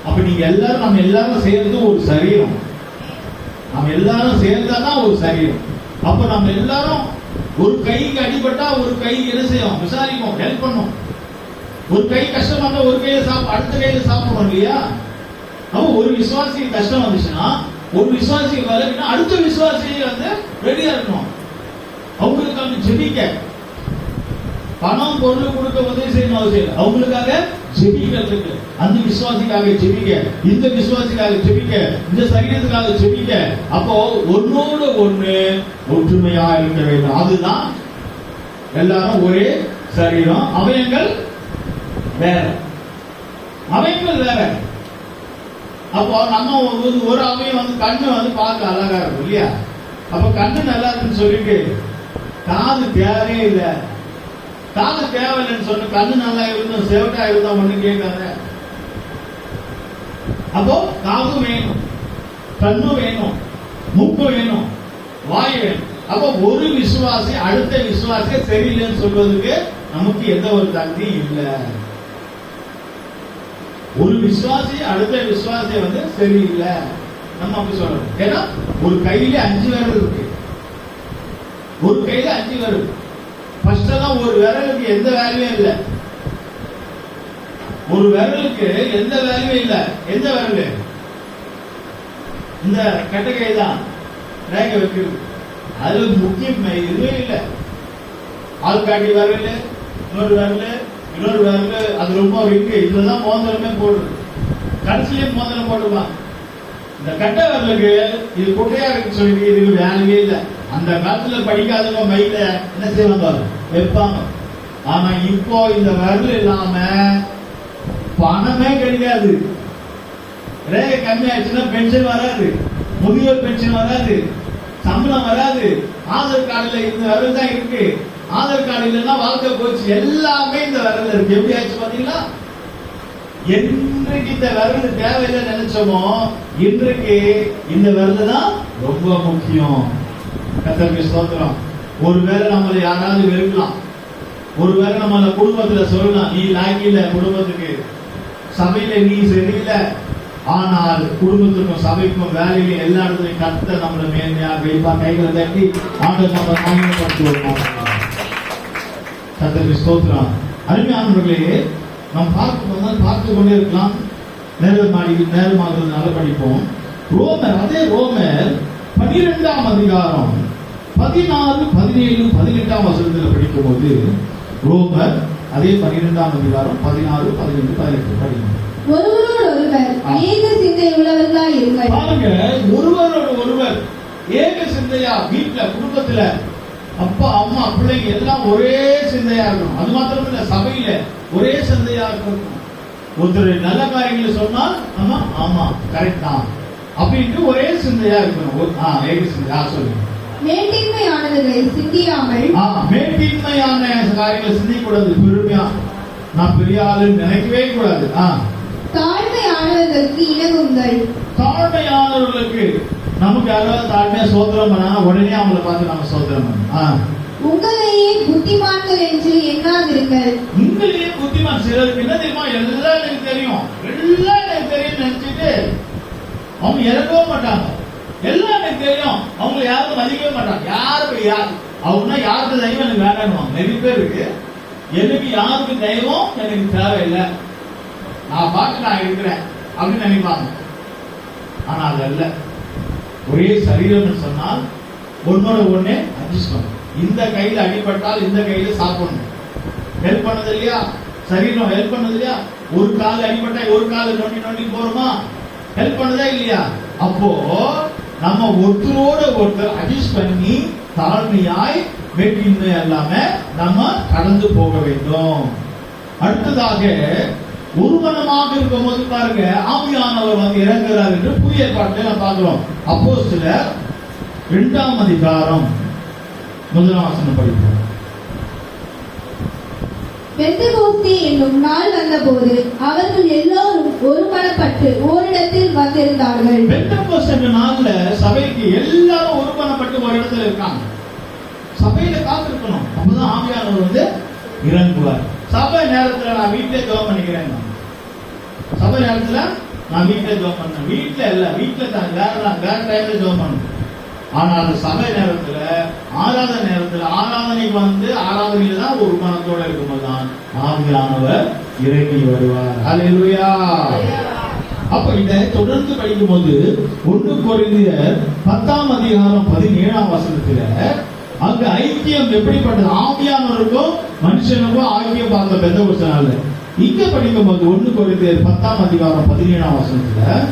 அப்ப நீங்க எல்லாரும், நம்ம எல்லாரும் சேர்ந்து ஒரு சரீரம். நம்ம எல்லாரும் சேர்ந்தாதான் ஒரு சரீரம். அப்ப நம்ம எல்லாரும் ஒரு கைக்கு அடிபட்டா ஒரு கை என்ன செய்யும்? விசாரிக்கும், ஹெல்ப் பண்ணும். ஒரு கை கஷ்டமா இருந்தா ஒரு கையில அடுத்த கையில சாப்பிடணும் இல்லையா? அப்ப ஒரு விசுவாசி கஷ்டம் வந்துச்சுன்னா ஒரு விசுவாசி வரலைன்னா அடுத்த விசுவாசி வந்து ரெடியா இருக்கணும். அவங்களுக்கு வந்து ஜெபிக்க, பணம் பொருள் கொடுக்க உதவி செய்யணும் அவசியம் இல்லை. அவங்களுக்காக ஜெபிக்கிறதுக்கு, அந்த விசுவாசிக்காக ஜெபிக்க, இந்த விசுவாசிக்காக ஜெபிக்க, இந்த சரீரத்துக்காக ஜெபிக்க. அப்போ ஒன்னோடு ஒண்ணு ஒற்றுமையா இருக்க வேண்டும். அதுதான் எல்லாரும் ஒரே சரீரம். அவயங்கள் வேற, அவயங்கள் வேற. அப்போ நம்ம ஒரு அவயம் வந்து கண்ணு வந்து பார்க்க அழகா இருக்கும் இல்லையா? அப்ப கண்ணு நல்லா இருக்குன்னு சொல்லிட்டு காது தேவையே இல்லை. காது தேவையில்லைன்னு சொன்ன கண்ணு நல்லா இருந்தும் செவட்டா இருந்தா ஒண்ணு கேட்காத. அப்போ காதும் வேணும், கண்ணும் வேணும், மூக்கும் வேணும், வாய் வேணும். அப்போ ஒரு விசுவாசி அடுத்த விசுவாசிய சரியில்லைன்னு சொல்வதற்கு நமக்கு எந்த ஒரு தகுதி இல்லை. ஒரு விசுவாசி அடுத்த விசுவாசிய வந்து சரியில்லை நம்ம அப்படி சொல்றோம். ஏன்னா ஒரு கையில 5 விரல் இருக்கு, ஒரு கையில 5 விரல். ஃபர்ஸ்ட் எல்லாம் ஒரு விரலுக்கு எந்த வேல்யூவும் இல்லை, ஒரு விரலுக்கு எந்த வேல்யூவும் இல்லை. எந்த விரல்? இந்த கட்டை தான் ரேகை வைக்கிறது. அது முக்கியம் இதுவே இல்லை. ஆள்காட்டி விரல், இன்னொரு விரல், இன்னொரு விரல், அது ரொம்ப இருக்கு. இதுலதான் மோதிரமே போடுறது, கடைசியிலேயே மோதிரம் போட்டுருவாங்க. இந்த கட்டை விரலுக்கு இது குட்டையா இருக்கு சொல்லி இதுக்கு வேலையே இல்லை. அந்த காலத்துல படிக்காதவங்க மையில என்ன செய்வாங்க? வைப்பாங்க. ஆனா இப்போ இந்த விரல் இல்லாம பணமே கிடையாது. ரேகை கம்மியாச்சுன்னா பென்ஷன் வராது, முதியோர் பென்ஷன் வராது, சம்பளம் வராது. ஆதார் கார்டுல இந்த விரல் தான் இருக்கு. ஆதார் கார்டு இல்லைன்னா வாழ்க்கை போச்சு. எல்லாமே இந்த விரல் இருக்கு. எப்படி ஆச்சு பாத்தீங்களா? என்றைக்கு இந்த விரல் தேவையில்லை நினைச்சோமோ இன்றைக்கு இந்த விரல் தான் ரொம்ப முக்கியம். கர்த்தருக்கு ஸ்தோத்திரம். ஒருவேளை நம்மளை யாராவது வெறுக்கலாம், ஒருவேளை நம்மள குடும்பத்துல சொல்லலாம், நீ லாக்கில குடும்பத்துக்கு, சபையில நீ சரியில்லை. ஆனால் குடும்பத்துக்கும் சபைக்கும் வேலையிலும் எல்லா இடத்துலையும் கர்த்தர் நம்மளை மேன்மையா வைப்பா. கைகளை தட்டி ஆண்டவர் நம்ம மகிமைப்படுத்துவோம். கர்த்தருக்கு ஸ்தோத்திரம். அருமையானவர்களே, நாம் பார்த்து கொண்டே இருக்கலாம். நேரமாகிறதுனால படிப்போம். ரோமர், அதே ரோமர் 12ஆம் அதிகாரம் 16, 17, 18 வசனத்தில் படிக்கும் போது, ரோமர் அதே 12ஆம் அதிகாரம் 16, 17, 18 படிக்கும். ஒருவரோடு ஒருவர் ஏக சிந்தை உள்ளவர்களாய் இருங்கள். பாருங்க, ஒருவரோடு ஒருவர் ஏக சிந்தையா, வீட்டுல குடும்பத்துல அப்பா அம்மா பிள்ளைங்க எல்லாம் ஒரே சிந்தையா இருக்கணும். அது மாத்திரம் இல்ல, சபையில ஒரே சிந்தையா இருக்கணும். ஒருத்தர் நல்ல காரியங்களை சொன்னால் ஆமா ஆமா கரெக்ட் தான் அப்படின்ட்டு ஒரே சிந்தையா இருக்கணும். ஏக சிந்தையா சொல்லுங்க. மேட்டின்மையானதை சிந்தியாமல், மேட்டின்மையான காரியங்களை சிந்திக்கூடாது. பெருமையா நான் பெரிய ஆளுன்னு நினைக்கவே கூடாது. தாழ்மையானவர்களுக்கு இணங்குங்கள். தாழ்மையானவர்களுக்கு நமக்கு யாராவது தாழ்மையா சோதனம் பண்ணா உடனே அவங்களை பார்த்து நம்ம சோதனம் பண்ணணும். உங்களையே புத்திமான்கள் என்று எண்ணாதிருங்கள். உங்களையே புத்திமான். சிலருக்கு என்ன தெரியுமா? எல்லாம் எனக்கு தெரியும், எல்லாம் எனக்கு தெரியும் நினைச்சிட்டு அவங்க இறக்கவே மாட்டாங்க. எல்லாம் எனக்கு தெரியும், அவங்களை யாரும் மதிக்கவே மாட்டாங்க. அவங்க யாருக்கு தெய்வம் எனக்கு வேண்டாம். நிறைய பேருக்கு எனக்கு யாருக்கு தெய்வம் எனக்கு தேவையில்லை, நான் பார்த்து நான் இருக்கிறேன் அப்படின்னு நினைப்பாங்க. ஆனா அது அல்ல. ஒரே சரீரம் சொன்னால் ஒன்னோட ஒண்ணு அட்ஜஸ்ட் பண்ணும். இந்த கையில அடிபட்டால் இந்த கையில சாப்பிடணும். ஹெல்ப் பண்ணது இல்லையா? சரீரம் ஹெல்ப் பண்ணது இல்லையா? ஒரு கால் அடிபட்டா ஒரு கால நோண்டி போறோமா? ஹெல்ப் பண்ணதா இல்லையா? அப்போ நம்ம ஒருத்தரோட ஒருத்தர் அட்ஜஸ்ட் பண்ணி தாழ்மையாய் வேற்றின்மை எல்லாம நம்ம கடந்து போக வேண்டும். அடுத்ததாக ஒருமனமாக இருக்கும் போது பாருங்க ஆவியானவர் வந்து இறங்குகிறார் என்று புதிய ஏற்பாட்டில் நம்ம பார்க்கிறோம். அப்போஸ்தலர் 2ஆம் அதிகாரம் 1ஆம் வசனம் படிப்போம். பெந்தெகோஸ்தே என்னும் நாள் வந்தபோது அவர்கள் எல்லோரும் ஒருமனப்பட்டு ஓரிடத்தில் வந்திருந்தார்கள். பெந்தெகோஸ்தே என்ற நாள்ல சபைக்கு எல்லாரும் ஒருமனப்பட்டு ஒரு இடத்துல இருக்காங்க. சபையில காத்திருக்கணும், அப்பதான் ஆவியானவர் வந்து இறங்குவார். சபை நேரத்துல நான் வீட்டிலே ஜெபம் பண்ணிக்கிறேன், சபை நேரத்துல நான் வீட்டிலே ஜெபம் பண்ணேன், வீட்டுல இல்ல, வீட்டுல தான் வேற டைம்ல ஜெபம் பண்ணணும். ஆனா அந்த சபை நேரத்துல ஆராதனை நேரத்துல ஆராதனைக்கு வந்து ஆராதனையில தான் ஒரு மனத்தோட இருக்கும்போது தான் ஆவியானவர் இறங்கி வருவார். ஹல்லேலூயா. அப்ப இதை தொடர்ந்து படிக்கும் போது 1 கொரிந்தியர் 10ஆம் அதிகாரம் 17ஆம் வசனத்துல அங்க ஐக்கியம் எப்படிப்பட்டது, ஆவியானவருக்கும் மனுஷனுக்கும் ஐக்கியம் பார்த்த பெந்தெகோஸ்தே நாள்ல. இங்க படிக்கும் போது 1 கொரிந்தியர் 10ஆம் அதிகாரம் 17ஆம் வசனத்துல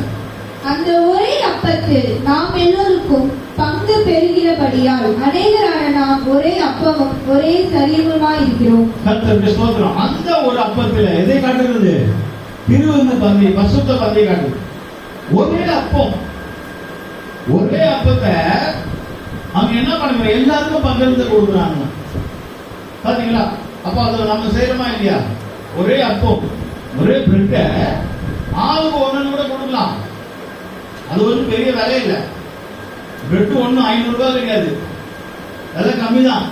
அந்த ஒரே அப்பத்தில் நாம் எல்லோருக்கும் பங்கு பெறுகிறபடியால் அநேகரான நாம் ஒரே அப்பமும் ஒரே சரீரமுமாய் இருக்கிறோம். கர்த்தருக்கு ஸ்தோத்திரம். அந்த ஒரு அப்பத்துல எதை காட்டுகிறது, திருவிருந்து பந்தி, பரிசுத்த பந்தி காட்டுது. ஒரே அப்பம், ஒரே அப்பத்தை அவங்க என்ன பண்ணுறாங்க, எல்லாருக்கும் பங்கிருந்து கொடுக்குறாங்க. பாத்தீங்களா? அப்ப அது நம்ம செய்யறோமா இல்லையா? ஒரே அப்பம், ஒரே பிரெட்ட ஆளுக்கு ஒண்ணு கூட கொடுக்கலாம். அது ஒரு பெரிய விலை இல்லை. பிரெட் ஒண்ணு 500 ரூபாய் கிடையாது, விலை கம்மி தான்.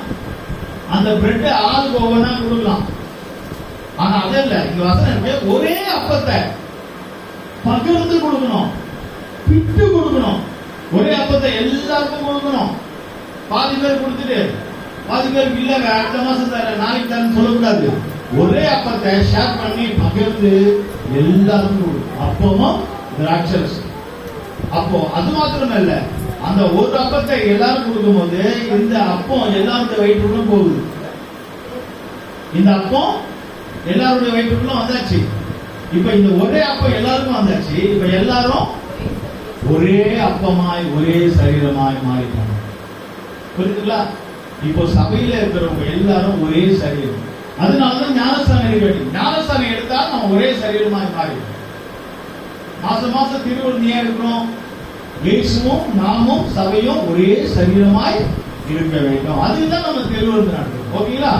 அந்த பிரெட் ஆளுக்கு ஒவ்வொன்றா கொடுக்கலாம். ஆனா அதல்ல, இங்க வசனம் ஒரே அப்பத்தை பகிர்ந்து கொடுக்கணும், பிட்டு கொடுக்கணும். ஒரே அப்பத்தை எல்லாருக்கும் கொடுக்கணும். பாதி பேர் கொடுத்துட்டு பாதி பேருக்கு இல்லங்க அடுத்த மாசம் தர, நாளைக்கு தரேன்னு சொல்லக்கூடாது. ஒரே அப்பத்தை ஷேர் பண்ணி பகிர்ந்து எல்லாருக்கும் கொடுக்கணும். அப்பமும் திராட்சரசம். அப்போ அது மாத்திரம் இல்ல, அந்த ஒரு அப்பத்தை எல்லாரும் கொடுக்கும் போது இந்த அப்பம் எல்லாருடைய வயிற்றுக்குள்ளும் போகுது. இந்த அப்பம் எல்லாருடைய வயிற்றுக்குள்ளும் வந்தாச்சு. இப்ப இந்த ஒரே அப்பம் எல்லாருக்கும் வந்தாச்சு. இப்ப எல்லாரும் ஒரே அப்பமாய் ஒரே சரீரமாய் மாறிட்டாங்க. புரியுதுங்களா? இப்போ சபையில இருக்கிறவங்க எல்லாரும் ஒரே சரீரம். அதனாலதான் ஞானஸ்தானம் எடுக்க. ஞானஸ்தானம் எடுத்தா நம்ம ஒரே சரீரமாய் மாறிடும். மாசம் திருவிழா இருக்கிறோம். இயேசுவும் நாமும் சபையும் ஒரே சரீரமாய் இருக்க வேண்டும். அதுதான் நம்ம திருவிழா நடக்கும். ஓகேங்களா?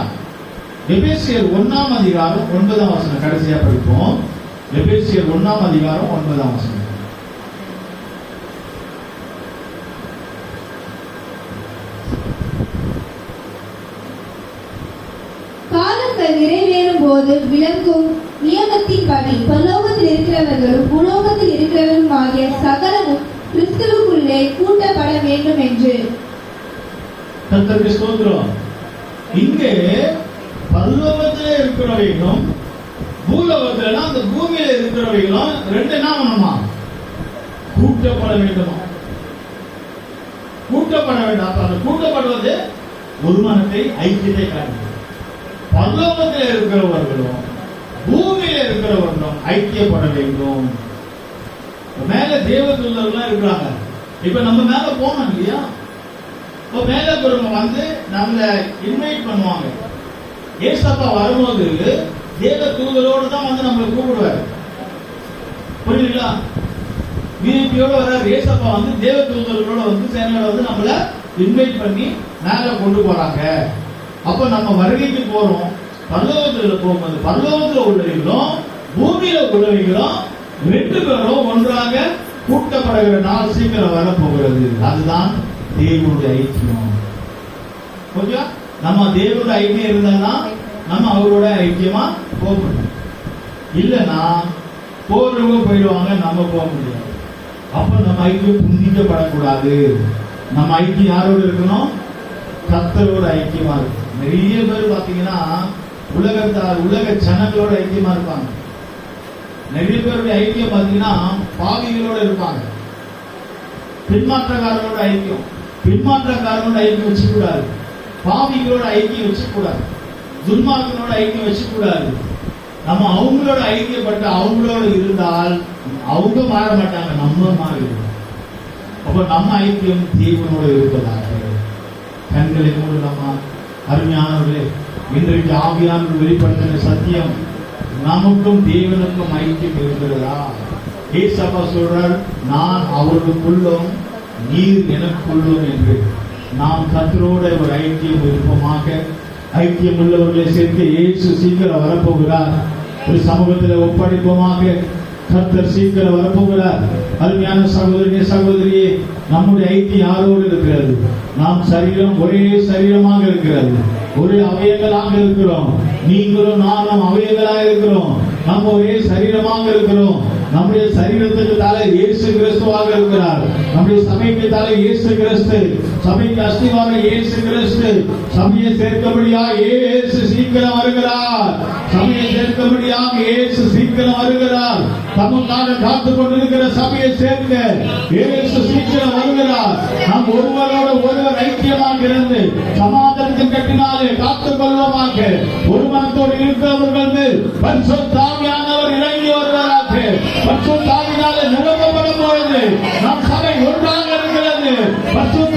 எபேசியர் 1ஆம் அதிகாரம் 9ஆம் வசனம் கடைசியா படிப்போம். எபேசியர் 1ஆம் அதிகாரம் 9ஆம் வசனம். காலங்கள் நிறைவேறும் போது விளங்கும் நியமத்தின்படி பரலோகத்தில் இருக்கிறவர்களும் உலோகத்தில் இருக்கிறவர்களும் ஆகிய சகலமும் கிறிஸ்துவுக்குள்ளே கூட்டப்பட வேண்டும் என்று. கர்த்தருக்கு ஸ்தோத்திரம். இங்கே பரலோகத்திலே இருக்கிறவைகளும் பூலோகத்துல அந்த பூமியில இருக்கிறவைகளும் ரெண்டு என்ன பண்ணுமா, கூட்டப்பட வேண்டுமா, கூட்டப்பட வேண்டும். அப்ப அந்த கூட்டப்படுவது ஒரு மனத்தை ஐக்கியத்தை காட்டுது. பரலோகத்தில் இருக்கிறவர்களும் பூமியில இருக்கிறவர்களும் ஐக்கியப்பட வேண்டும். மேல தேவதூதர்கள் இருக்கிறாங்க. இப்ப நம்ம மேல போனோம் இல்லையா? இப்ப மேல இருக்கிறவங்க வந்து நம்மள இன்வைட் பண்ணுவாங்க. ஏசப்பா வரும்போது தேவ தூதரோடு தான் வந்து நம்மளை கூப்பிடுவாரு. புரியுதுங்களா? விஐபியோட வர ஏசப்பா வந்து தேவ தூதர்களோட வந்து சேனல வந்து நம்மள இன்வைட் பண்ணி மேல கொண்டு போறாங்க. அப்ப நம்ம வருகைக்கு போறோம். பரலோகத்துல போகும்போது பரலோகத்துல உள்ளவர்களும் பூமியில உள்ளவர்களும் ரெண்டு பேரும் ஒன்றாக கூட்டப்படுகிற நாள் சீக்கிரம் வர போகிறது. அதுதான் தேவனுடைய ஐக்கியம். ஓகே, நம்ம தேவனுடைய ஐக்கியம் இருந்தா நம்ம அவரோட ஐக்கியமா போக முடியும். இல்லைன்னா போறவங்க போயிடுவாங்க, நம்ம போக முடியாது. அப்ப நம்ம ஐக்கியம் புந்திக்கப்படக்கூடாது. நம்ம ஐக்கியம் யாரோட இருக்கணும்? கர்த்தரோட ஐக்கியமா இருக்கும். நிறைய பேர் பாத்தீங்கன்னா உலக ஜனங்களோட ஐக்கியமா இருப்பாங்க. நிறைய பேருடைய ஐக்கியம் பாத்தீங்கன்னா பாவிகளோட இருப்பாங்க. பின்மாற்றக்காரர்களோட ஐக்கியம், பின்மாற்றக்காரர்களோட ஐக்கியம் வச்சுக்க கூடாது. பாவிகளோட ஐக்கியம் வச்சுக்க கூடாது. துன்மார்க்கனோட ஐக்கியம் வச்சுக்க கூடாது. நம்ம அவங்களோட ஐக்கியப்பட்ட அவங்களோட இருந்தால் அவங்க மாற மாட்டாங்க, நம்ம மாறிடுவோம். அப்ப நம்ம ஐக்கியம் தேவனோட இருப்பதாக. கண்களை மூடலாமா? அருமையானவர்களே, இன்றைக்கு ஆவியானவர் வெளிப்படுத்தின சத்தியம், நமக்கும் தேவனுக்கும் ஐக்கியம் இருக்கிறதா? ஏசப்பா சொல்றார், நான் அவர்களுக்குள்ளும் நீர் எனக்குள்ளும் என்று. நாம் கர்த்தரோட ஒரு ஐக்கியம் விருப்பமாக, ஐக்கியம் உள்ளவர்களை சேர்த்து இயேசு சீக்கிரம் வரப்போகிறார். ஒரு சமூகத்தில் ஒப்படைப்போமாக, கர்த்தர் சீக்கிரம் வரப்போகிறார். அருமையான சகோதரனே, சகோதரியே, நம்முடைய ஐக்கியம் யாரோடு இருக்கிறது? நாம் சரீரம் ஒரே சரீரமாக இருக்கிறது, ஒரே அவயங்களாக இருக்கிறோம். நீங்களும் நானும் அவயங்களாக இருக்கிறோம். நம்ம ஒரே சரீரமாக இருக்கிறோம். நம்முடைய சரீரத்துக்கு தலை இயேசு கிறிஸ்துவாக இருக்கிறார். நம்முடைய சபைக்கு தலை இயேசு கிறிஸ்து, சபைக்கு அஸ்திவாரம் இயேசு கிறிஸ்து. சபையை சேர்க்கபடியாக இயேசு சீக்கிரம் வருகிறார். சபையை சேர்க்கபடியாக இயேசு சீக்கிரம் வருகிறார். தமக்காக காத்துக் கொண்டிருக்கிற சபையை சேர்க்க இயேசு சீக்கிரம் வருகிறார். நாம் ஒருவரோடு ஒருவர் ஐக்கியமாக இருந்து சமாதானத்தின் கட்டினாலே காத்துக் கொள்வோமாக. ஒரு மனத்தோடு இருக்கிறவர்கள் மேல் பரிசுத்த ஆவியானவர் இறங்கி வருவதாக. பரிசுத்த ஆவியினாலே நிரப்பப்படும் பொழுது நம் சபை ஒன்றாக இருக்கிறது. பரிசுத்த